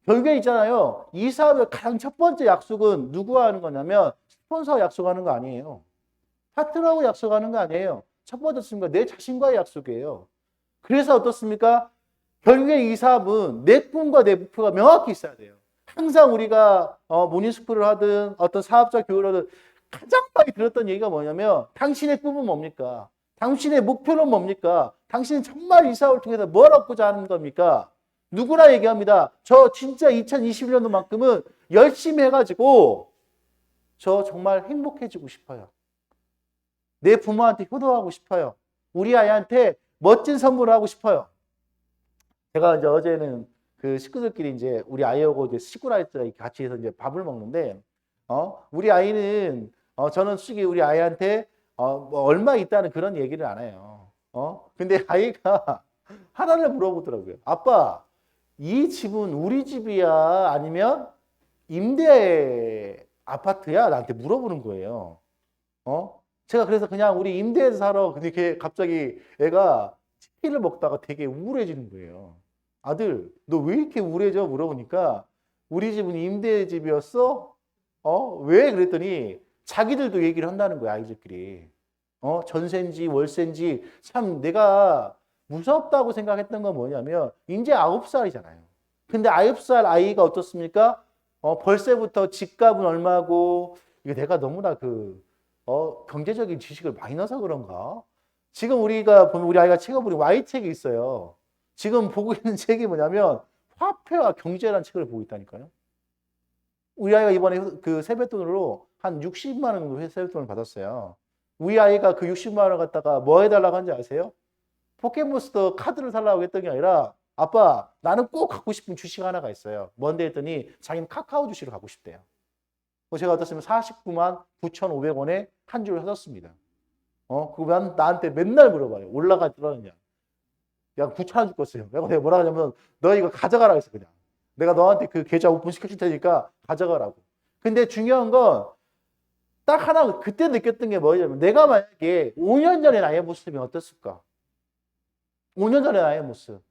결국에 있잖아요. 이 사업의 가장 첫 번째 약속은 누구와 하는 거냐면 스폰서와 약속하는 거 아니에요. 파트너하고 약속하는 거 아니에요. 첫 번째 순간 내 자신과의 약속이에요. 그래서 어떻습니까? 결국에 이 사업은 내 꿈과 내 목표가 명확히 있어야 돼요. 항상 우리가 모닝스쿨을 하든 어떤 사업자 교육을 하든 가장 많이 들었던 얘기가 뭐냐면 당신의 꿈은 뭡니까? 당신의 목표는 뭡니까? 당신은 정말 이 사업을 통해서 뭘 얻고자 하는 겁니까? 누구나 얘기합니다. 저 진짜 2021년도만큼은 열심히 해가지고 저 정말 행복해지고 싶어요. 내 부모한테 효도하고 싶어요. 우리 아이한테 멋진 선물을 하고 싶어요. 제가 이제 어제는 그 식구들끼리 이제 우리 아이하고 이제 식구라이트 같이 해서 이제 밥을 먹는데, 우리 아이는, 저는 솔직히 우리 아이한테, 뭐 얼마 있다는 그런 얘기를 안 해요. 근데 아이가 하나를 물어보더라고요. 아빠, 이 집은 우리 집이야? 아니면 임대 아파트야? 나한테 물어보는 거예요. 제가 그래서 그냥 우리 임대해서 살아. 근데 걔 갑자기 애가 치킨을 먹다가 되게 우울해지는 거예요. 아들, 너 왜 이렇게 우울해져? 물어보니까 우리 집은 임대집이었어? 왜? 그랬더니 자기들도 얘기를 한다는 거야, 아이들끼리. 전세인지 월세인지 참 내가 무섭다고 생각했던 건 뭐냐면 이제 9살이잖아요. 근데 9살 아이가 어떻습니까? 벌써부터 집값은 얼마고 이게 내가 너무나 경제적인 지식을 많이 넣어서 그런가? 지금 우리가 보면 우리 아이가 책을 보니 Y책이 있어요. 지금 보고 있는 책이 뭐냐면 화폐와 경제라는 책을 보고 있다니까요. 우리 아이가 이번에 그 세뱃돈으로 한 60만 원 정도 세뱃돈을 받았어요. 우리 아이가 그 60만 원 갖다가 뭐 해달라고 한지 아세요? 포켓몬스터 카드를 살라고 했던 게 아니라 아빠 나는 꼭 갖고 싶은 주식 하나가 있어요. 뭔데 했더니 자기는 카카오 주식을 갖고 싶대요. 제가 어떻습니까? 49만 9,500원에 한 주를 사줬습니다. 그거 나한테 맨날 물어봐요. 올라가 떨어졌냐? 야, 9천 원 줬어요. 내가 뭐라 하냐면 너 이거 가져가라 했어 그냥. 내가 너한테 그 계좌 오픈시켜 줄 테니까 가져가라고. 근데 중요한 건 딱 하나 그때 느꼈던 게 뭐냐면 내가 만약에 5년 전에 나의 모습이 어땠을까? 5년 전에 나의 모습.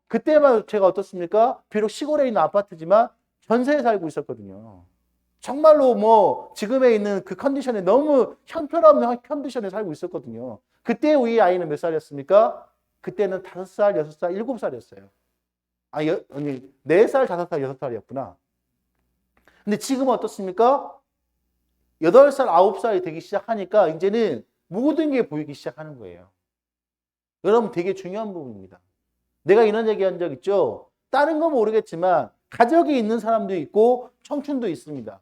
그때만 제가 어떻습니까? 비록 시골에 있는 아파트지만 전세에 살고 있었거든요. 정말로 뭐 지금에 있는 그 컨디션에 너무 형편없는 컨디션에 살고 있었거든요. 그때 우리 아이는 몇 살이었습니까? 그때는 5살, 6살, 7살이었어요. 아니, 4살, 5살, 6살이었구나. 근데 지금은 어떻습니까? 8살, 9살이 되기 시작하니까 이제는 모든 게 보이기 시작하는 거예요. 여러분 되게 중요한 부분입니다. 내가 이런 얘기한 적 있죠? 다른 건 모르겠지만 가족이 있는 사람도 있고 청춘도 있습니다.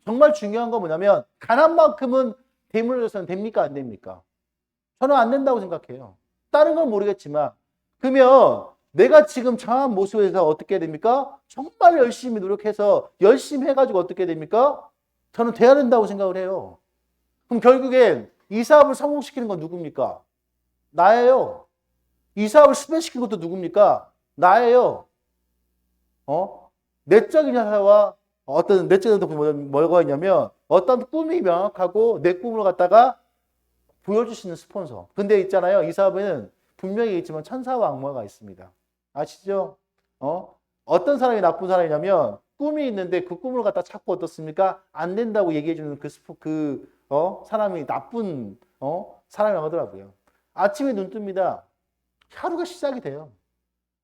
정말 중요한 건 뭐냐면 가난만큼은 대물로서는 됩니까? 안 됩니까? 저는 안 된다고 생각해요. 다른 건 모르겠지만 그러면 내가 지금 처한 모습에서 어떻게 됩니까? 정말 열심히 노력해서 열심히 해가지고 어떻게 됩니까? 저는 돼야 된다고 생각을 해요. 그럼 결국엔 이 사업을 성공시키는 건 누굽니까? 나예요. 이 사업을 실패시킨 것도 누굽니까? 나예요. 내적인 자세와 어떤 내적인 뭐가 있냐면 어떤 꿈이 명확하고 내 꿈을 갖다가 보여줄 수 있는 스폰서. 근데 있잖아요. 이 사업에는 분명히 있지만 천사와 악마가 있습니다. 아시죠? 어떤 사람이 나쁜 사람이냐면 꿈이 있는데 그 꿈을 갖다 찾고 어떻습니까? 안 된다고 얘기해주는 사람이 나쁜 사람이라고 하더라고요. 아침에 눈 뜹니다. 하루가 시작이 돼요.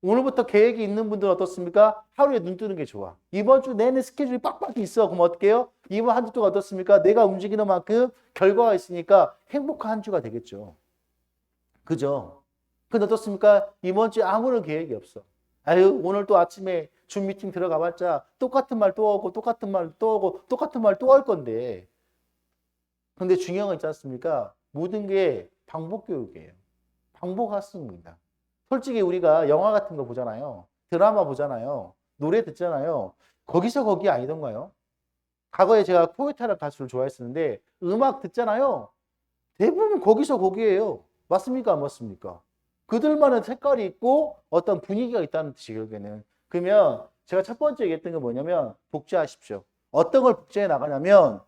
오늘부터 계획이 있는 분들은 어떻습니까? 하루에 눈 뜨는 게 좋아. 이번 주 내내 스케줄이 빡빡이 있어. 그럼 어떻게 해요? 이번 한 주 동안 어떻습니까? 내가 움직이는 만큼 결과가 있으니까 행복한 한 주가 되겠죠. 그죠? 근데 어떻습니까? 이번 주에 아무런 계획이 없어. 아유, 오늘 또 아침에 줌 미팅 들어가 봤자 똑같은 말 또 하고 똑같은 말 또 하고 똑같은 말 또 할 건데. 근데 중요한 건 있지 않습니까? 모든 게 반복 교육이에요. 정보가습니다. 솔직히 우리가 영화 같은 거 보잖아요. 드라마 보잖아요. 노래 듣잖아요. 거기서 거기 아니던가요? 과거에 제가 포에타라 가수를 좋아했었는데 음악 듣잖아요. 대부분 거기서 거기에요. 맞습니까? 안 맞습니까? 그들만의 색깔이 있고 어떤 분위기가 있다는 뜻이 결국에는. 그러면 제가 첫 번째 얘기했던 게 뭐냐면 복제하십시오. 어떤 걸 복제해 나가냐면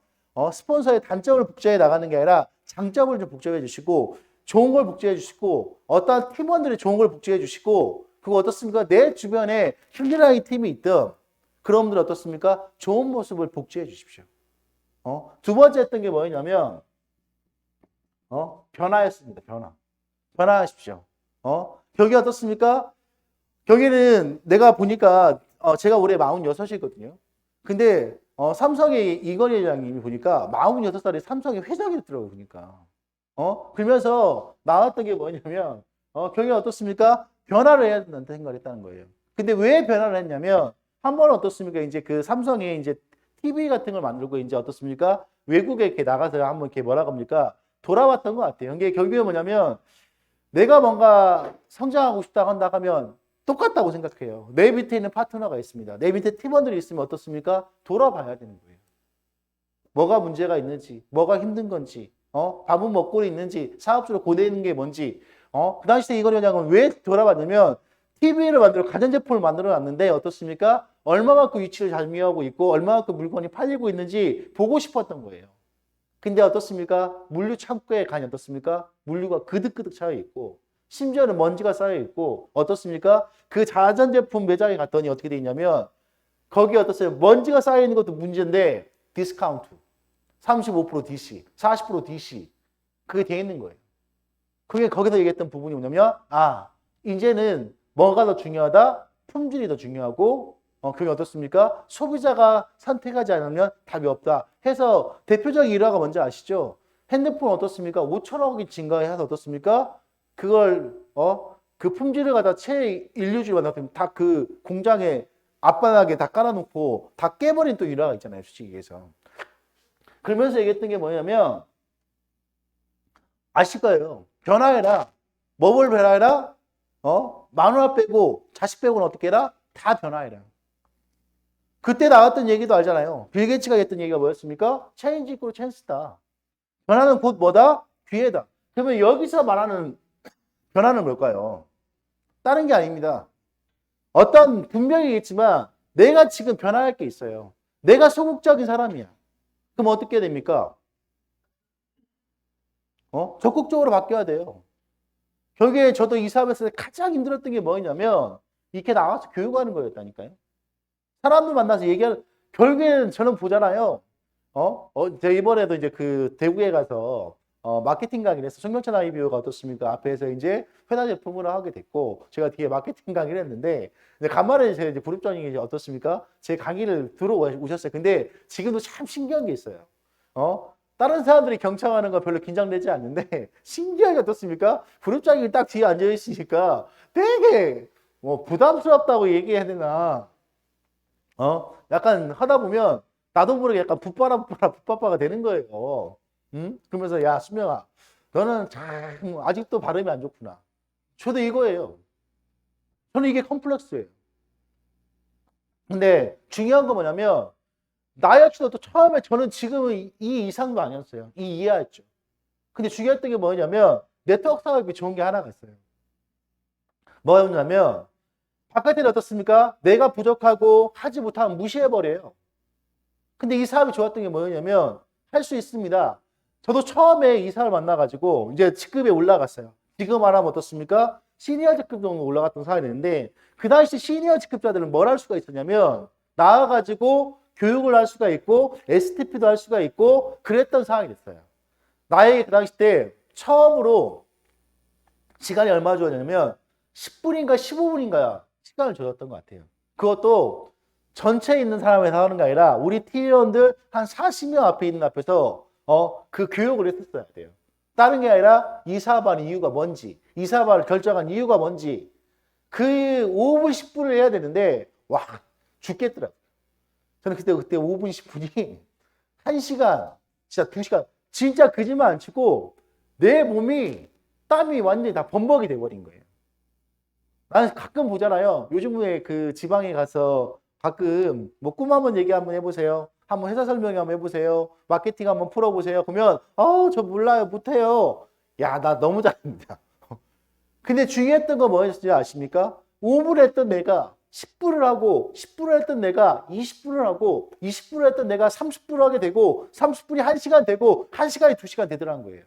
스폰서의 단점을 복제해 나가는 게 아니라 장점을 좀 복제해 주시고 좋은 걸 복제해 주시고 어떤 팀원들이 좋은 걸 복제해 주시고 그거 어떻습니까? 내 주변에 힘들어하는 팀이 있든 그런 분들 어떻습니까? 좋은 모습을 복제해 주십시오. 두 번째 했던 게 뭐냐면 변화였습니다. 변화하십시오. 여기 어떻습니까? 여기는 내가 보니까 제가 올해 46이거든요. 근데 삼성의 이건희 회장님이 보니까 46살에 삼성의 회장이 됐더라고요. 보니까. 그러면서 나왔던 게 뭐냐면 경이 어떻습니까? 변화를 해야 된다는 생각을 했다는 거예요. 근데 왜 변화를 했냐면 한 번은 어떻습니까? 이제 그 삼성이 이제 TV 같은 걸 만들고 이제 어떻습니까? 외국에 이렇게 나가서 한번 이렇게 뭐라고 합니까? 돌아왔던 것 같아요. 이게 결국에 뭐냐면 내가 뭔가 성장하고 싶다 한다 하면 똑같다고 생각해요. 내 밑에 있는 파트너가 있습니다. 내 밑에 팀원들이 있으면 어떻습니까? 돌아봐야 되는 거예요. 뭐가 문제가 있는지, 뭐가 힘든 건지, 밥은 먹고 있는지, 사업주로 고되는 게 뭔지, 그 당시에 이건희 회장은 왜 돌아봤냐면 TV를 만들어 가전제품을 만들어 놨는데 어떻습니까? 얼마만큼 위치를 점유하고 있고 얼마만큼 물건이 팔리고 있는지 보고 싶었던 거예요. 근데 어떻습니까? 물류 창고에 가니 어떻습니까? 물류가 그득그득 차여 있고 심지어는 먼지가 쌓여 있고 어떻습니까? 그 가전제품 매장에 갔더니 어떻게 돼 있냐면 거기 어떻어요? 먼지가 쌓여 있는 것도 문제인데 디스카운트 35% DC, 40% DC 그게 돼 있는 거예요. 그게 거기서 얘기했던 부분이 뭐냐면 이제는 뭐가 더 중요하다? 품질이 더 중요하고 그게 어떻습니까? 소비자가 선택하지 않으면 답이 없다 해서 대표적인 일화가 뭔지 아시죠? 핸드폰 어떻습니까? 5천억이 증가해서 어떻습니까? 그걸 그 품질을 갖다 최인류주의 만들었더니 다 그 공장에 앞바닥에 다 깔아놓고 다 깨버린 또 일화가 있잖아요. 솔직히 얘기해서. 그러면서 얘기했던 게 뭐냐면 아실 거예요. 변화해라. 뭐를 변화해라? 마누라 빼고 자식 빼고는 어떻게 해라? 다 변화해라. 그때 나왔던 얘기도 알잖아요. 빌 게이츠가 했던 얘기가 뭐였습니까? 체인지 이퀄 찬스다. 변화는 곧 뭐다? 기회다. 그러면 여기서 말하는 변화는 뭘까요? 다른 게 아닙니다. 어떤 분명히겠지만 내가 지금 변화할 게 있어요. 내가 소극적인 사람이야. 그럼 어떻게 됩니까? 적극적으로 바뀌어야 돼요. 결국에 저도 이 사업에서 가장 힘들었던 게 뭐냐면 이렇게 나와서 교육하는 거였다니까요. 사람들 만나서 얘기하는 결국에는 저는 보잖아요. 제가 이번에도 이제 그 대구에 가서 마케팅 강의를 해서 송경찬 아이비오가 어떻습니까? 앞에서 이제 회사 제품으로 하게 됐고 제가 뒤에 마케팅 강의를 했는데 간만에 제가 이제 부릅장님이 이제 어떻습니까? 제 강의를 들어오셨어요. 근데 지금도 참 신기한 게 있어요. 다른 사람들이 경청하는 거 별로 긴장되지 않는데 신기하게 어떻습니까? 부릅장님이 딱 뒤에 앉아 있으니까 되게 부담스럽다고 얘기해야 되나? 약간 하다 보면 나도 모르게 약간 붓바빠가 되는 거예요. 응? 그러면서 야 수명아 너는 참 아직도 발음이 안 좋구나. 저도 이거예요. 저는 이게 컴플렉스예요. 근데 중요한 거 뭐냐면 나 역시도 처음에 저는 지금은 이 이상도 아니었어요. 이 이하였죠. 근데 중요했던 게 뭐냐면 네트워크 사업이 좋은 게 하나가 있어요. 뭐였냐면 바깥에는 어떻습니까? 내가 부족하고 하지 못하면 무시해버려요. 근데 이 사업이 좋았던 게 뭐냐면 할 수 있습니다. 저도 처음에 이 사업을 만나가지고 이제 직급에 올라갔어요. 지금 말하면 어떻습니까? 시니어 직급 정도 올라갔던 사람이었는데 그 당시 시니어 직급자들은 뭘 할 수가 있었냐면 나와가지고 교육을 할 수가 있고 STP도 할 수가 있고 그랬던 상황이 됐어요. 나에게 그 당시 때 처음으로 시간이 얼마 주어졌냐면 10분인가 15분인가 시간을 줘줬던 것 같아요. 그것도 전체에 있는 사람에서 하는 게 아니라 우리 팀원들 한 40명 앞에 있는 앞에서 그 교육을 했었어야 돼요. 다른 게 아니라 이 사업한 이유가 뭔지, 이 사업을 결정한 이유가 뭔지 그 5분 10분을 해야 되는데 와 죽겠더라고요. 저는 그때 5분 10분이 1시간, 진짜 2시간 진짜 거짓말 안 치고 내 몸이 땀이 완전히 다 범벅이 돼버린 거예요. 나는 가끔 보잖아요. 요즘에 그 지방에 가서 가끔 뭐 꿈 한번 얘기 한번 해보세요. 한번 회사 설명회 한번 해보세요. 마케팅 한번 풀어보세요. 그러면 저 몰라요. 못해요. 야, 나 너무 잘합니다. 근데 중요했던 거 뭐였는지 아십니까? 5분을 했던 내가 10분을 하고 10분을 했던 내가 20분을 하고 20분을 했던 내가 30분을 하게 되고 30분이 1시간 되고 1시간이 2시간 되더라는 거예요.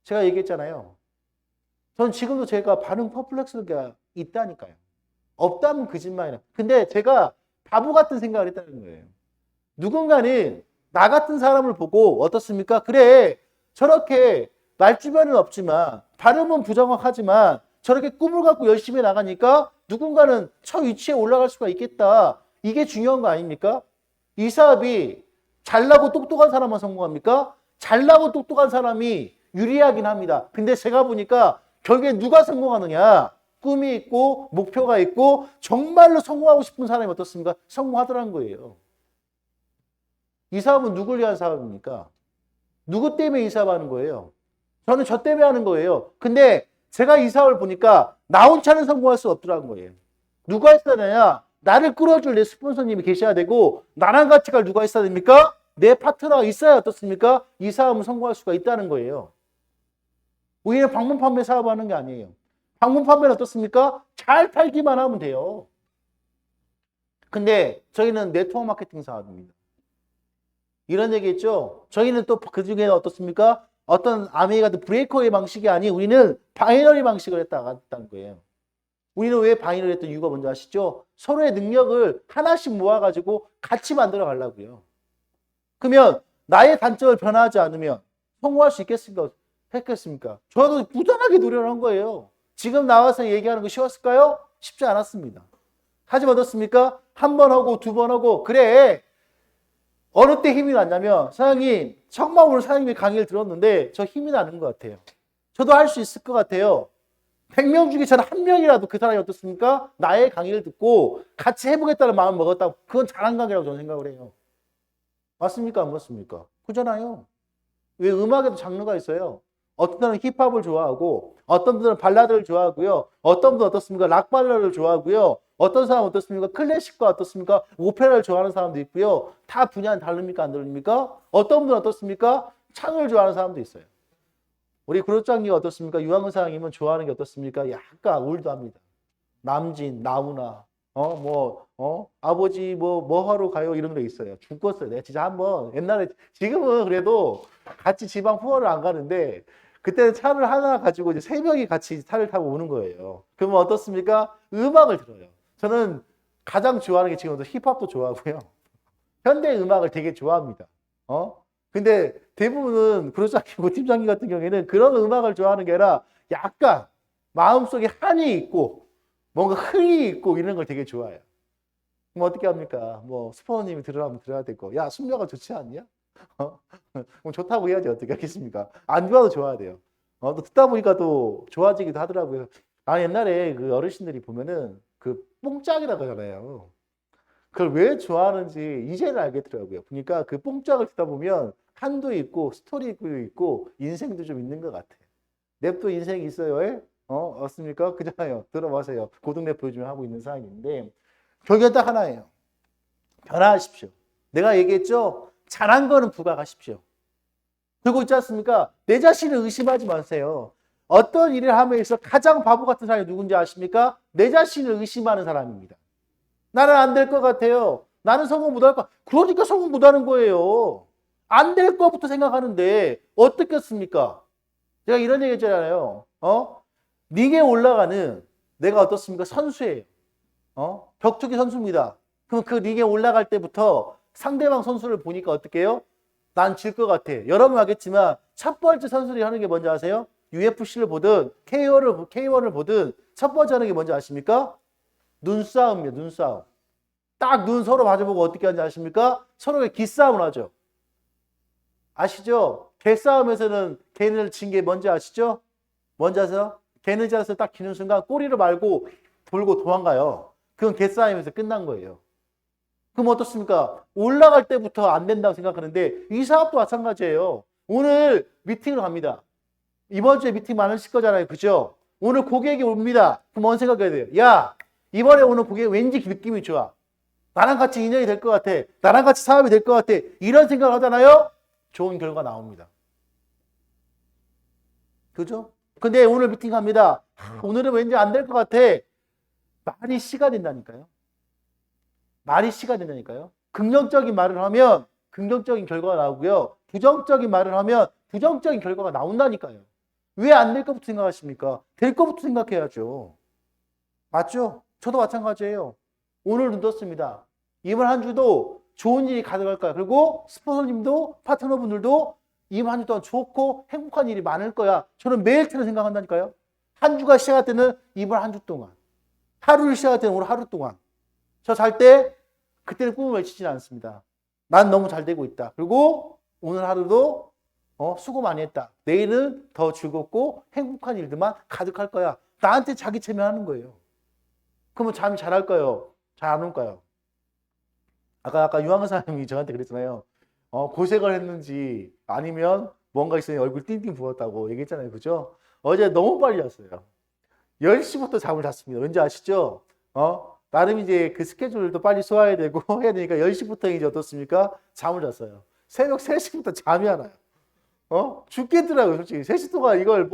제가 얘기했잖아요. 전 지금도 제가 반응 퍼플렉스가 있다니까요. 없다면 거짓말이야. 근데 제가 바보 같은 생각을 했다는 거예요. 누군가는 나 같은 사람을 보고 어떻습니까? 그래, 저렇게 말주변은 없지만 발음은 부정확하지만 저렇게 꿈을 갖고 열심히 나가니까 누군가는 저 위치에 올라갈 수가 있겠다. 이게 중요한 거 아닙니까? 이 사업이 잘나고 똑똑한 사람만 성공합니까? 잘나고 똑똑한 사람이 유리하긴 합니다. 근데 제가 보니까 결국에 누가 성공하느냐? 꿈이 있고 목표가 있고 정말로 성공하고 싶은 사람이 어떻습니까? 성공하더라는 거예요. 이 사업은 누굴 위한 사업입니까? 누구 때문에 이 사업 하는 거예요? 저는 저 때문에 하는 거예요. 근데 제가 이 사업을 보니까 나 혼자는 성공할 수 없더라는 거예요. 누가 있어야 되냐? 나를 끌어줄 내 스폰서님이 계셔야 되고 나랑 같이 갈 누가 있어야 됩니까? 내 파트너가 있어야 어떻습니까? 이 사업은 성공할 수가 있다는 거예요. 우리는 방문 판매 사업하는 게 아니에요. 방문 판매는 어떻습니까? 잘 팔기만 하면 돼요. 근데 저희는 네트워크 마케팅 사업입니다. 이런 얘기 했죠? 저희는 또 그 중에 어떻습니까? 어떤 아메이 같은 브레이커의 방식이 아닌 우리는 바이너리 방식을 했다는 거예요. 우리는 왜 바이너리 했던 이유가 뭔지 아시죠? 서로의 능력을 하나씩 모아가지고 같이 만들어 가려고요. 그러면 나의 단점을 변화하지 않으면 성공할 수 했겠습니까? 저도 부단하게 노력한 거예요. 지금 나와서 얘기하는 거 쉬웠을까요? 쉽지 않았습니다. 하지만 어떻습니까? 한 번 하고 두 번 하고 그래. 어느 때 힘이 났냐면 사장님 정말 오늘 사장님의 강의를 들었는데 저 힘이 나는 것 같아요. 저도 할 수 있을 것 같아요. 100명 중에 저는 한 명이라도 그 사람이 어떻습니까? 나의 강의를 듣고 같이 해보겠다는 마음을 먹었다. 그건 잘한 강의라고 저는 생각을 해요. 맞습니까? 안 맞습니까? 그잖아요. 왜 음악에도 장르가 있어요. 어떤 분들은 힙합을 좋아하고 어떤 분들은 발라드를 좋아하고요. 어떤 분들은 어떻습니까? 락 발라드를 좋아하고요. 어떤 사람은 어떻습니까? 클래식과 어떻습니까? 오페라를 좋아하는 사람도 있고요. 다 분야는 다릅니까? 안 다릅니까? 어떤 분은 어떻습니까? 창을 좋아하는 사람도 있어요. 우리 그룹장님이 어떻습니까? 유한근 사장님은 좋아하는 게 어떻습니까? 약간 올드합니다. 남진, 나훈아, 아버지 뭐 하러 가요? 이런 거 있어요. 죽겠어요. 내가 진짜 한번 옛날에 지금은 그래도 같이 지방 후원을 안 가는데 그때는 차를 하나 가지고 이제 세 명이 같이 차를 타고 오는 거예요. 그러면 어떻습니까? 음악을 들어요. 저는 가장 좋아하는 게 지금도 힙합도 좋아하고요. 현대 음악을 되게 좋아합니다. 근데 대부분은 그룹장님고 팀장님 같은 경우에는 그런 음악을 좋아하는 게 아니라 약간 마음속에 한이 있고 뭔가 흥이 있고 이런 걸 되게 좋아해요. 그럼 어떻게 합니까? 뭐 스포너님이 들으라면 들어야 되고 야 숙녀가 좋지 않냐? 그럼 좋다고 해야지 어떻게 하겠습니까? 안 좋아도 좋아야 돼요. 또 듣다 보니까 또 좋아지기도 하더라고요. 옛날에 그 어르신들이 보면은 그 뽕짝이라고 하잖아요. 그걸 왜 좋아하는지 이제는 알겠더라고요. 그러니까 그 뽕짝을 듣다 보면 한도 있고 스토리도 있고 인생도 좀 있는 것 같아요. 랩도 인생이 있어요. 에? 없습니까? 그잖아요. 들어보세요. 고등랩 보여주면 하고 있는 상황인데 결국엔 딱 하나예요. 변화하십시오. 내가 얘기했죠? 잘한 거는 부각하십시오. 그리고 있지 않습니까? 내 자신을 의심하지 마세요. 어떤 일을 함에 있어 가장 바보 같은 사람이 누군지 아십니까? 내 자신을 의심하는 사람입니다. 나는 안 될 것 같아요. 나는 성공 못할 것 그러니까 성공 못하는 거예요. 안 될 것부터 생각하는데 어떻겠습니까? 제가 이런 얘기 했잖아요. 링에 올라가는 내가 어떻습니까? 선수예요. 격투기 선수입니다. 그럼 그 링에 올라갈 때부터 상대방 선수를 보니까 어떻게 해요? 난 질 것 같아. 여러분 알겠지만 첫 번째 선수들이 하는 게 뭔지 아세요? UFC를 보든 K1을 보든 첫 번째 하는 게 뭔지 아십니까? 눈싸움이에요. 눈싸움. 딱 눈 서로 마주보고 어떻게 하는지 아십니까? 서로가 기싸움을 하죠. 아시죠? 개싸움에서는 개를 진 게 뭔지 아시죠? 뭔지 아세요? 개는 자서 딱 기는 순간 꼬리를 말고 돌고 도망가요. 그건 개싸움에서 끝난 거예요. 그럼 어떻습니까? 올라갈 때부터 안 된다고 생각하는데 이 사업도 마찬가지예요. 오늘 미팅을 갑니다. 이번 주에 미팅 많으실 거잖아요. 그죠? 오늘 고객이 옵니다. 그럼 뭔 생각해야 돼요? 야, 이번에 오는 고객 왠지 느낌이 좋아. 나랑 같이 인연이 될 것 같아. 나랑 같이 사업이 될 것 같아. 이런 생각을 하잖아요. 좋은 결과 나옵니다. 그죠? 근데 오늘 미팅 갑니다. 오늘은 왠지 안 될 것 같아. 말이 씨가 된다니까요. 말이 씨가 된다니까요. 긍정적인 말을 하면 긍정적인 결과가 나오고요. 부정적인 말을 하면 부정적인 결과가 나온다니까요. 왜 안 될 것부터 생각하십니까? 될 것부터 생각해야죠. 맞죠? 저도 마찬가지예요. 오늘 눈 떴습니다. 이번 한 주도 좋은 일이 가득할 거야. 그리고 스폰서님도 파트너분들도 이번 한 주 동안 좋고 행복한 일이 많을 거야. 저는 매일처럼 생각한다니까요. 한 주가 시작할 때는 이번 한 주 동안. 하루를 시작할 때는 오늘 하루 동안. 저 잘 때 그때는 꿈을 외치지 않습니다. 난 너무 잘 되고 있다. 그리고 오늘 하루도 수고 많이 했다. 내일은 더 즐겁고 행복한 일들만 가득할 거야. 나한테 자기 체면하는 거예요. 그러면 잠이 잘 할까요? 잘 안 올까요? 아까 유황 사님이 저한테 그랬잖아요. 고생을 했는지 아니면 뭔가 있으니 얼굴 띵띵 부었다고 얘기했잖아요. 그죠? 어제 너무 빨리 잤어요. 10시부터 잠을 잤습니다. 왠지 아시죠? 나름 이제 그 스케줄도 빨리 소화해야 되고 해야 되니까 10시부터 이제 어떻습니까? 잠을 잤어요. 새벽 3시부터 잠이 안 와요. 죽겠더라고요, 솔직히. 3시 동안 이걸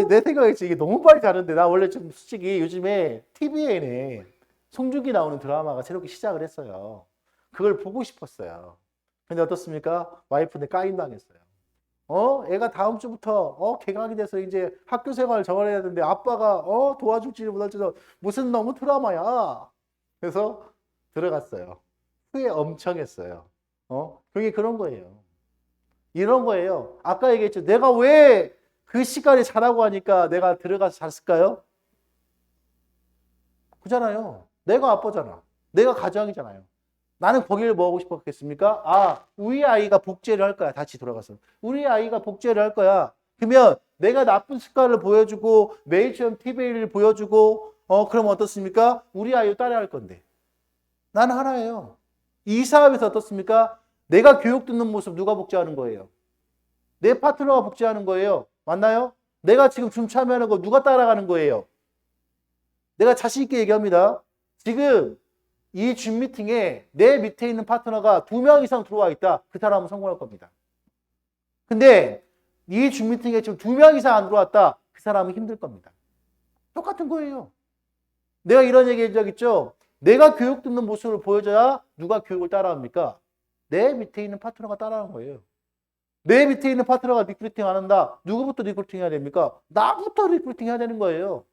내 생각에 이게 너무 빨리 자는데, 나 원래 좀 솔직히 요즘에 TVN에 송중기 나오는 드라마가 새롭게 시작을 했어요. 그걸 보고 싶었어요. 근데 어떻습니까? 와이프한테 까임당했어요. 애가 다음 주부터 개강이 돼서 이제 학교 생활을 정해야 되는데 아빠가 도와줄지를 못할지도 무슨 너무 드라마야. 그래서 들어갔어요. 후회 엄청 했어요. 그게 그런 거예요. 이런 거예요. 아까 얘기했죠. 내가 왜 그 시간에 자라고 하니까 내가 들어가서 잤을까요? 그잖아요. 내가 아빠잖아. 내가 가장이잖아요. 나는 거기를 뭐 하고 싶었겠습니까? 우리 아이가 복제를 할 거야. 다시 돌아가서. 우리 아이가 복제를 할 거야. 그러면 내가 나쁜 습관을 보여주고 매일처럼 TV를 보여주고 그럼 어떻습니까? 우리 아이도 따라할 건데. 나는 하나예요. 이 사업에서 어떻습니까? 내가 교육 듣는 모습 누가 복제하는 거예요? 내 파트너가 복제하는 거예요. 맞나요? 내가 지금 줌 참여하는 거 누가 따라가는 거예요? 내가 자신 있게 얘기합니다. 지금 이 줌 미팅에 내 밑에 있는 파트너가 2명 이상 들어와 있다. 그 사람은 성공할 겁니다. 근데 이 줌 미팅에 지금 2명 이상 안 들어왔다. 그 사람은 힘들 겁니다. 똑같은 거예요. 내가 이런 얘기 해준 적 있죠? 내가 교육 듣는 모습을 보여줘야 누가 교육을 따라합니까? 내 밑에 있는 파트너가 따라하는 거예요. 내 밑에 있는 파트너가 리크루팅 안 한다. 누구부터 리크루팅 해야 됩니까? 나부터 리크루팅 해야 되는 거예요.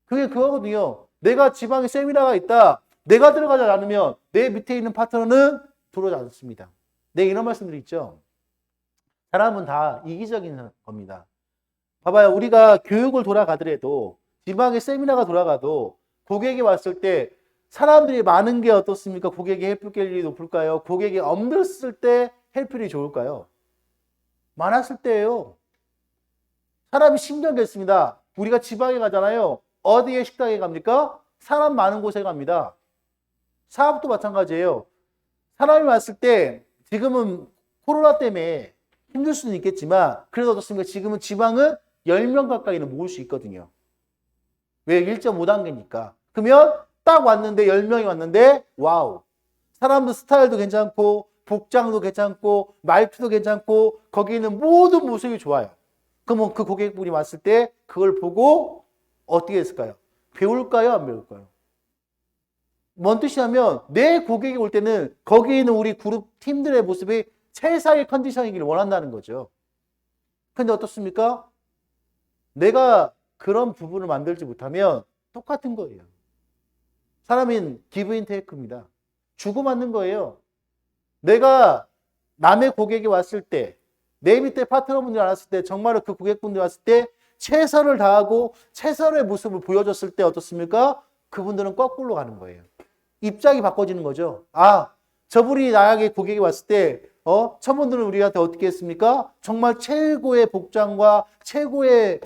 그게 그거거든요. 내가 지방에 세미나가 있다. 내가 들어가지 않으면 내 밑에 있는 파트너는 들어오지 않습니다. 네, 이런 말씀들이 있죠. 사람은 다 이기적인 겁니다. 봐봐요. 우리가 교육을 돌아가더라도 지방에 세미나가 돌아가도 고객이 왔을 때 사람들이 많은 게 어떻습니까? 고객이 헬프길이 높을까요? 고객이 없을 때 헬프길이 좋을까요? 많았을 때예요. 사람이 신경겠습니다. 우리가 지방에 가잖아요. 어디에 식당에 갑니까? 사람 많은 곳에 갑니다. 사업도 마찬가지예요. 사람이 왔을 때 지금은 코로나 때문에 힘들 수는 있겠지만 그래도 어떻습니까? 지금은 지방은 10명 가까이는 모을 수 있거든요. 왜? 1.5단계니까. 그러면 딱 왔는데 10명이 왔는데 와우. 사람도 스타일도 괜찮고 복장도 괜찮고 말투도 괜찮고 거기 있는 모든 모습이 좋아요. 그러면 그 고객분이 왔을 때 그걸 보고 어떻게 했을까요? 배울까요? 안 배울까요? 뭔 뜻이냐면 내 고객이 올 때는 거기 있는 우리 그룹 팀들의 모습이 최상의 컨디션이길 원한다는 거죠. 근데 어떻습니까? 내가 그런 부분을 만들지 못하면 똑같은 거예요. 사람인 기브 인 테이크입니다. 주고받는 거예요. 내가 남의 고객이 왔을 때, 내 밑에 파트너분들이 왔을 때, 정말로 그 고객분들이 왔을 때 최선을 다하고 최선의 모습을 보여줬을 때 어떻습니까? 그분들은 거꾸로 가는 거예요. 입장이 바꿔지는 거죠. 저분이 나에게 고객이 왔을 때 첨원들은 우리한테 어떻게 했습니까? 정말 최고의 복장과 최고의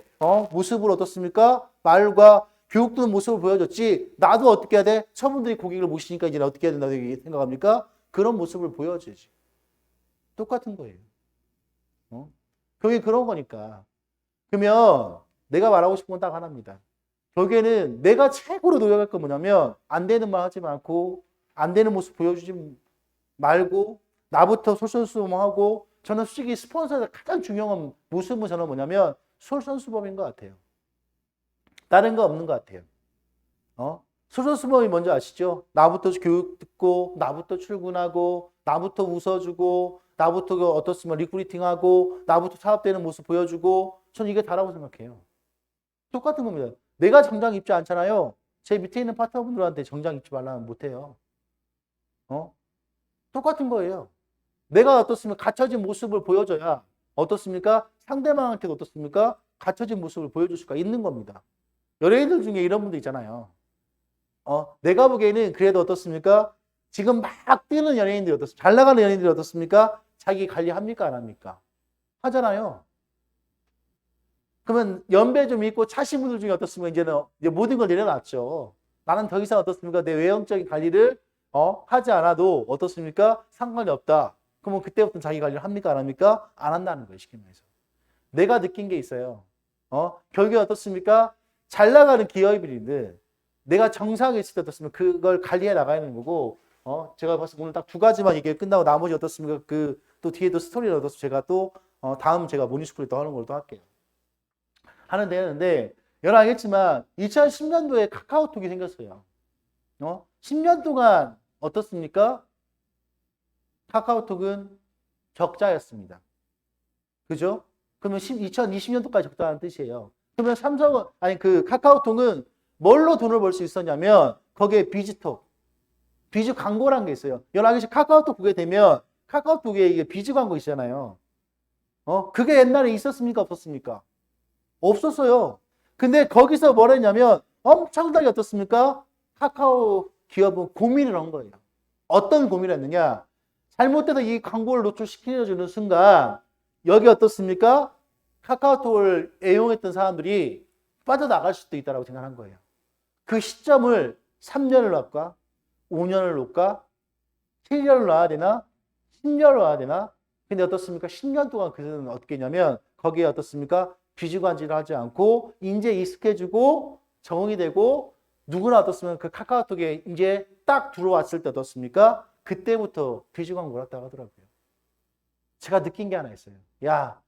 모습을 어떻습니까? 말과 교육 듣는 모습을 보여줬지. 나도 어떻게 해야 돼? 첨원들이 고객을 모시니까 이제 어떻게 해야 된다고 생각합니까? 그런 모습을 보여줘야지. 똑같은 거예요. 결국에 그런 거니까. 그러면 내가 말하고 싶은 건 딱 하나입니다. 결국에는 내가 최고로 노력할 건 뭐냐면 안 되는 말 하지 않고 안 되는 모습 보여주지 말고 나부터 솔선수범하고 저는 솔직히 스폰서의 가장 중요한 모습은 저는 뭐냐면 솔선수범인 것 같아요. 다른 거 없는 것 같아요. 솔선수범이 뭔지 아시죠? 나부터 교육 듣고 나부터 출근하고 나부터 웃어주고 나부터 어떻으면 리크루팅하고 나부터 사업되는 모습 보여주고 저는 이게 다라고 생각해요. 똑같은 겁니다. 내가 정장 입지 않잖아요. 제 밑에 있는 파트너분들한테 정장 입지 말라면 못해요. 똑같은 거예요. 내가 어떻습니까? 갖춰진 모습을 보여줘야 어떻습니까? 상대방한테 어떻습니까? 갖춰진 모습을 보여줄 수가 있는 겁니다. 연예인들 중에 이런 분들 있잖아요. 내가 보기에는 그래도 어떻습니까? 지금 막 뛰는 연예인들이 어떻습니까? 잘 나가는 연예인들이 어떻습니까? 자기 관리합니까? 안 합니까? 하잖아요. 그러면 연배 좀 있고 차신 분들 중에 어떻습니까? 이제는 이제 모든 걸 내려놨죠. 나는 더 이상 어떻습니까? 내 외형적인 관리를 하지 않아도 어떻습니까? 상관이 없다. 그러면 그때부터 자기 관리를 합니까? 안 합니까? 안 한다는 거예요. 쉽게 말해서. 내가 느낀 게 있어요. 결국에 어떻습니까? 잘 나가는 기업인들 내가 정상에 있을 때 어떻습니까? 그걸 관리해 나가는 거고 제가 벌써 오늘 딱 두 가지만 이게 끝나고 나머지 어떻습니까? 그 또 뒤에도 스토리를 얻어서 제가 또 다음 제가 모닝스쿨에 또 하는 걸로 또 할게요. 하는 되는데 여러분 알겠지만 2010년도에 카카오톡이 생겼어요. 10년 동안 어떻습니까? 카카오톡은 적자였습니다. 그죠? 그러면 2020년도까지 적자라는 뜻이에요. 그러면 삼성은 아니 그 카카오톡은 뭘로 돈을 벌 수 있었냐면 거기에 비즈톡, 비즈 광고라는 게 있어요. 여러분 알겠지? 카카오톡 보게 되면 카카오톡에 이게 비즈 광고 있잖아요. 그게 옛날에 있었습니까? 없었습니까? 없었어요. 근데 거기서 뭘 했냐면 엄청나게 어떻습니까? 카카오 기업은 고민을 한 거예요. 어떤 고민을 했느냐? 잘못돼서 이 광고를 노출시켜주는 순간 여기 어떻습니까? 카카오톡을 애용했던 사람들이 빠져나갈 수도 있다고 생각한 거예요. 그 시점을 3년을 놓을까? 5년을 놓을까? 7년을 놔야 되나? 10년을 놔야 되나? 근데 어떻습니까? 10년 동안 그는 어떻게 했냐면 거기에 어떻습니까? 비주관지를 하지 않고 이제 익숙해지고 적응이 되고 누구나 어떻습니까? 그 카카오톡에 이제 딱 들어왔을 때 어떻습니까? 그때부터 비주광고를 했다고 하더라고요. 제가 느낀 게 하나 있어요. 야,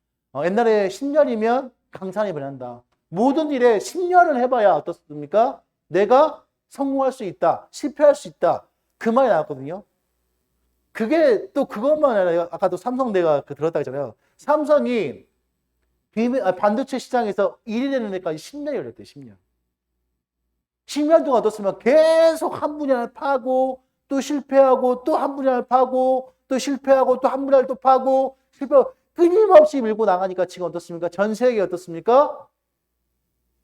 옛날에 10년이면 강산이 변한다. 모든 일에 10년을 해봐야 어떻습니까? 내가 성공할 수 있다. 실패할 수 있다. 그 말이 나왔거든요. 그게 또 그것만 아니라 아까도 삼성 내가 들었다 했잖아요. 삼성이 반도체 시장에서 1위 되는 데까지 10년이 걸렸대요. 10년. 10년 동안 어떻습니까? 계속 한 분야를 파고 또 실패하고 또 한 분야를 파고 또 실패하고 또 한 분야를 또 파고 실패하고 끊임없이 밀고 나가니까 지금 어떻습니까? 전 세계 어떻습니까?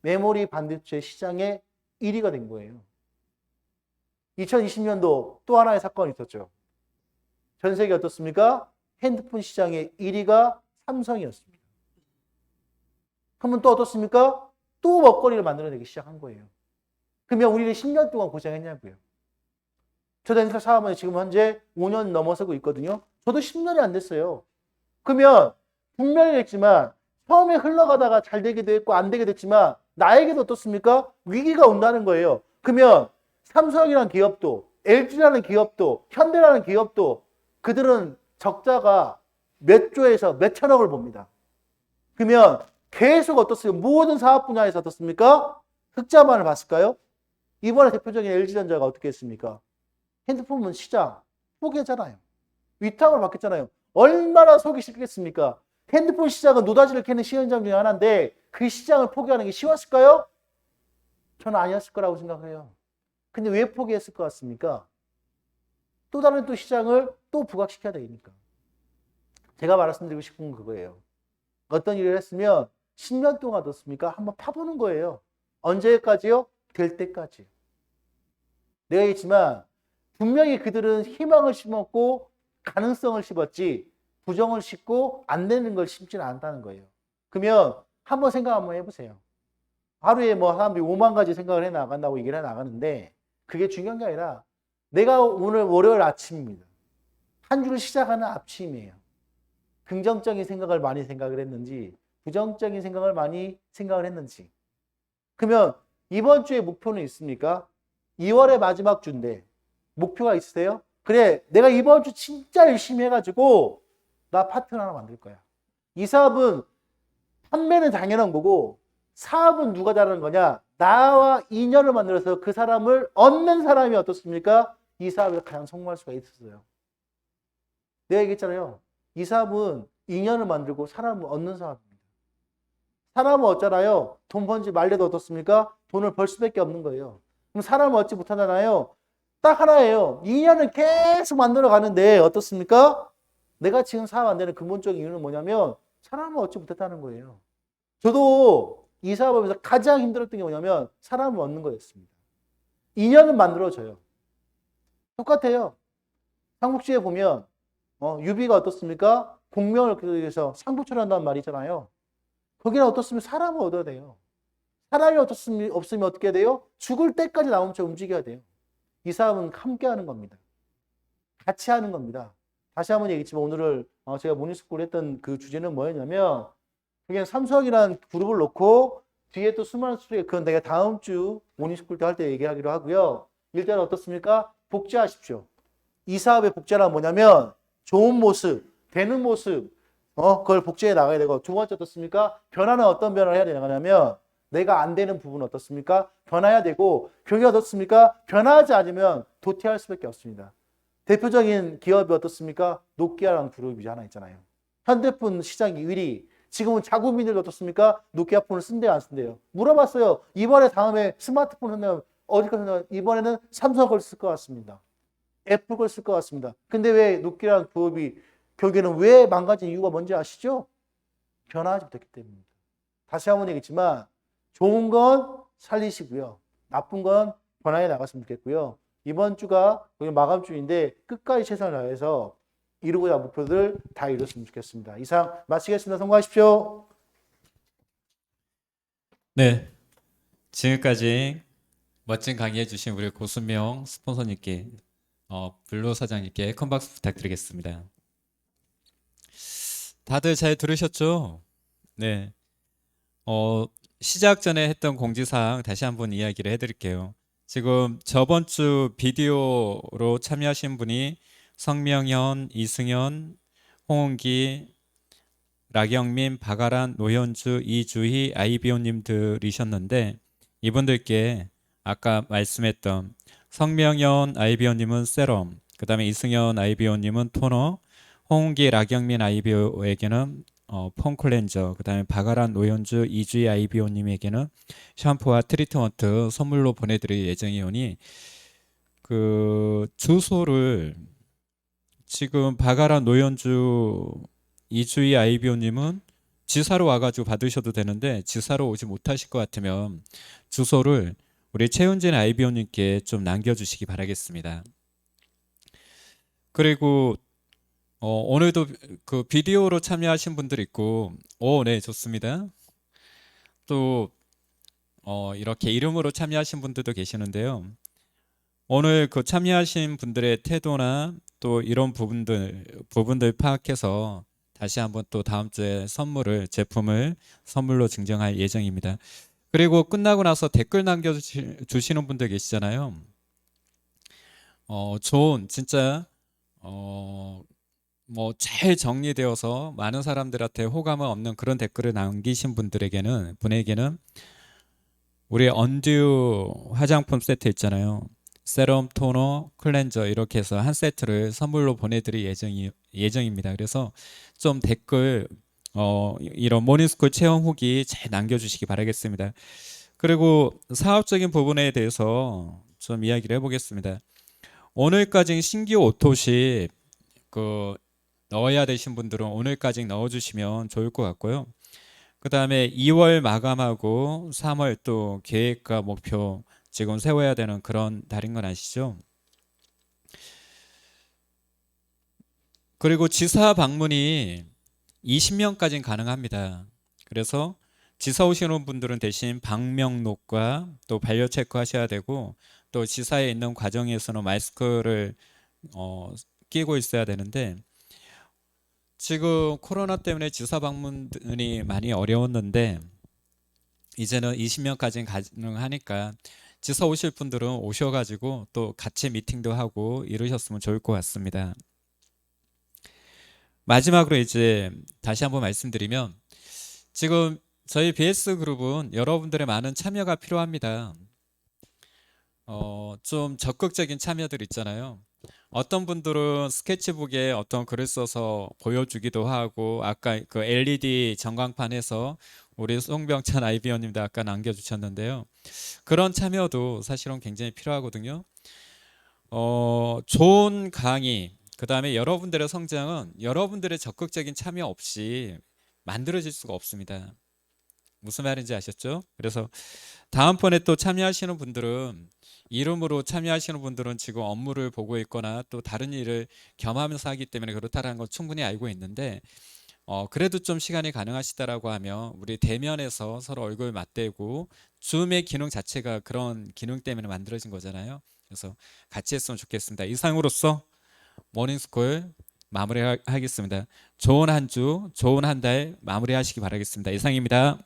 메모리 반도체 시장의 1위가 된 거예요. 2020년도 또 하나의 사건이 있었죠. 전 세계 어떻습니까? 핸드폰 시장의 1위가 삼성이었습니다. 그러면 또 어떻습니까? 또 먹거리를 만들어내기 시작한 거예요. 그러면 우리는 10년 동안 고생했냐고요. 저도 엔터 사업은 지금 현재 5년 넘어서고 있거든요. 저도 10년이 안 됐어요. 그러면 분명히 했지만 처음에 흘러가다가 잘 되기도 했고 안 되게 됐지만 나에게도 어떻습니까? 위기가 온다는 거예요. 그러면 삼성이라는 기업도 LG라는 기업도 현대라는 기업도 그들은 적자가 몇 조에서 몇 천억을 봅니다. 그러면 계속 어떻습니까? 모든 사업 분야에서 어떻습니까? 흑자만을 봤을까요? 이번에 대표적인 LG전자가 어떻게 했습니까? 핸드폰 시장 포기했잖아요. 위탁을 받겠잖아요. 얼마나 속이 쉽겠습니까? 핸드폰 시장은 노다지를 캐는 시행점 중에 하나인데 그 시장을 포기하는 게 쉬웠을까요? 저는 아니었을 거라고 생각해요. 근데 왜 포기했을 것 같습니까? 또 다른 또 시장을 또 부각시켜야 되니까. 제가 말씀드리고 싶은 건 그거예요. 어떤 일을 했으면 10년 동안 어떻습니까? 한번 파보는 거예요. 언제까지요? 될 때까지. 내가 얘기했지만 분명히 그들은 희망을 심었고 가능성을 심었지 부정을 심고 안 되는 걸 심지는 않다는 거예요. 그러면 한번 생각 한번 해보세요. 하루에 뭐 사람들이 5만 가지 생각을 해 나간다고 얘기를 해 나가는데 그게 중요한 게 아니라 내가 오늘 월요일 아침입니다. 한 주를 시작하는 아침이에요. 긍정적인 생각을 많이 생각을 했는지, 부정적인 생각을 많이 생각을 했는지. 그러면 이번 주에 목표는 있습니까? 2월의 마지막 주인데 목표가 있으세요? 그래, 내가 이번 주 진짜 열심히 해가지고 나 파트너 하나 만들 거야. 이 사업은 판매는 당연한 거고 사업은 누가 잘하는 거냐? 나와 인연을 만들어서 그 사람을 얻는 사람이 어떻습니까? 이 사업에서 가장 성공할 수가 있었어요. 내가 얘기했잖아요. 이 사업은 인연을 만들고 사람을 얻는 사업입니다. 사람을 얻잖아요. 돈 번지 말래도 어떻습니까? 돈을 벌 수밖에 없는 거예요. 그럼 사람을 얻지 못하잖아요. 딱 하나예요. 인연을 계속 만들어 가는데 어떻습니까? 내가 지금 사업 안 되는 근본적인 이유는 뭐냐면 사람을 얻지 못했다는 거예요. 저도 이 사업을 하면서 가장 힘들었던 게 뭐냐면 사람을 얻는 거였습니다. 인연은 만들어져요. 똑같아요. 삼국지에 보면 유비가 어떻습니까? 공명을 위해서 상부출한다는 말이 있잖아요. 거기는 어떻습니까? 사람을 얻어야 돼요. 사람이 없으면 어떻게 돼요? 죽을 때까지 나오면서 움직여야 돼요. 이 사업은 함께 하는 겁니다. 같이 하는 겁니다. 다시 한번 얘기했지만 오늘을 제가 모닝스쿨 했던 그 주제는 뭐였냐면 그냥 삼수학이라는 그룹을 놓고 뒤에 또 수많은 수술이 그건 내가 다음 주 모닝스쿨 때 할 때 얘기하기로 하고요. 일단 어떻습니까? 복제하십시오. 이 사업의 복제란 뭐냐면 좋은 모습, 되는 모습, 그걸 복제해 나가야 되고 두 번째 어떻습니까? 변화는 어떤 변화를 해야 되냐면 내가 안 되는 부분은 어떻습니까? 변화해야 되고 그게 어떻습니까? 변화하지 않으면 도태할 수밖에 없습니다. 대표적인 기업이 어떻습니까? 노키아라는 그룹이 하나 있잖아요. 핸드폰 시장 1위. 지금은 자국민들도 어떻습니까? 노키아 폰을 쓴대요, 안 쓴대요? 물어봤어요. 이번에 다음에 스마트폰 쓴다면 어디 거 쓴다면 이번에는 삼성 걸 쓸 것 같습니다. 애플 걸 쓸 것 같습니다. 근데 왜 노키아라는 그룹이 결국에는 왜 망가진 이유가 뭔지 아시죠? 변화하지 못했기 때문입니다. 다시 한번 얘기했지만 좋은 건 살리시고요. 나쁜 건 변화해 나갔으면 좋겠고요. 이번 주가 마감 주인데 끝까지 최선을 다해서 이루고자 할 목표들 다 이뤘으면 좋겠습니다. 이상 마치겠습니다. 성공하십시오. 네, 지금까지 멋진 강의해 주신 우리 고순명 스폰서님께 블루 사장님께 큰 박수 부탁드리겠습니다. 다들 잘 들으셨죠? 네. 시작 전에 했던 공지사항 다시 한번 이야기를 해드릴게요. 지금 저번 주 비디오로 참여하신 분이 성명현, 이승현, 홍은기, 락영민, 박아란, 노현주, 이주희, 아이비오님들이셨는데 이분들께 아까 말씀했던 성명현 아이비오님은 세럼, 그 다음에 이승현 아이비오님은 토너, 홍은기, 락영민 아이비오에게는 폼 클렌저, 그 다음에 박아란, 노현주, 이주희 아이비오님에게는 샴푸와 트리트먼트 선물로 보내드릴 예정이오니 그 주소를 지금 박아란, 노현주, 이주희 아이비오님은 지사로 와가지고 받으셔도 되는데 지사로 오지 못하실 것 같으면 주소를 우리 최은진 아이비오님께 좀 남겨주시기 바라겠습니다. 그리고 오늘도 그 비디오로 참여하신 분들 있고, 네, 좋습니다. 또 이렇게 이름으로 참여하신 분들도 계시는데요. 오늘 그 참여하신 분들의 태도나 또 이런 부분들 파악해서 다시 한번 또 다음 주에 제품을 선물로 증정할 예정입니다. 그리고 끝나고 나서 댓글 남겨주시는 분들 계시잖아요. 좋은 진짜 잘 정리되어서 많은 사람들한테 호감을 얻는 그런 댓글을 남기신 분에게는 우리 언듀 화장품 세트 있잖아요. 세럼, 토너, 클렌저 이렇게 해서 한 세트를 선물로 보내드릴 예정입니다. 그래서 좀 댓글 이런 모닝스쿨 체험 후기 잘 남겨주시기 바라겠습니다. 그리고 사업적인 부분에 대해서 좀 이야기를 해보겠습니다. 오늘까지 신규 오토십 넣어야 되신 분들은 오늘까지 넣어주시면 좋을 것 같고요. 그 다음에 2월 마감하고 3월 또 계획과 목표 지금 세워야 되는 그런 달인 건 아시죠? 그리고 지사 방문이 20명까지는 가능합니다. 그래서 지사 오시는 분들은 대신 방명록과 또 반려 체크 하셔야 되고 또 지사에 있는 과정에서는 마스크를 끼고 있어야 되는데 지금 코로나 때문에 지사 방문이 많이 어려웠는데 이제는 20명까지는 가능하니까 지사 오실 분들은 오셔가지고 또 같이 미팅도 하고 이러셨으면 좋을 것 같습니다. 마지막으로 이제 다시 한번 말씀드리면 지금 저희 BS 그룹은 여러분들의 많은 참여가 필요합니다. 좀 적극적인 참여들 있잖아요. 어떤 분들은 스케치북에 어떤 글을 써서 보여주기도 하고 아까 그 LED 전광판에서 우리 송병찬 아이비원님도 아까 남겨주셨는데요. 그런 참여도 사실은 굉장히 필요하거든요. 좋은 강의, 그 다음에 여러분들의 성장은 여러분들의 적극적인 참여 없이 만들어질 수가 없습니다. 무슨 말인지 아셨죠? 그래서 다음번에 또 참여하시는 분들은 이름으로 참여하시는 분들은 지금 업무를 보고 있거나 또 다른 일을 겸하면서 하기 때문에 그렇다는 걸 충분히 알고 있는데 그래도 좀 시간이 가능하시다라고 하면 우리 대면에서 서로 얼굴 맞대고 줌의 기능 자체가 그런 기능 때문에 만들어진 거잖아요. 그래서 같이 했으면 좋겠습니다. 이상으로서 모닝스쿨 마무리하겠습니다. 좋은 한 주, 좋은 한 달 마무리하시기 바라겠습니다. 이상입니다.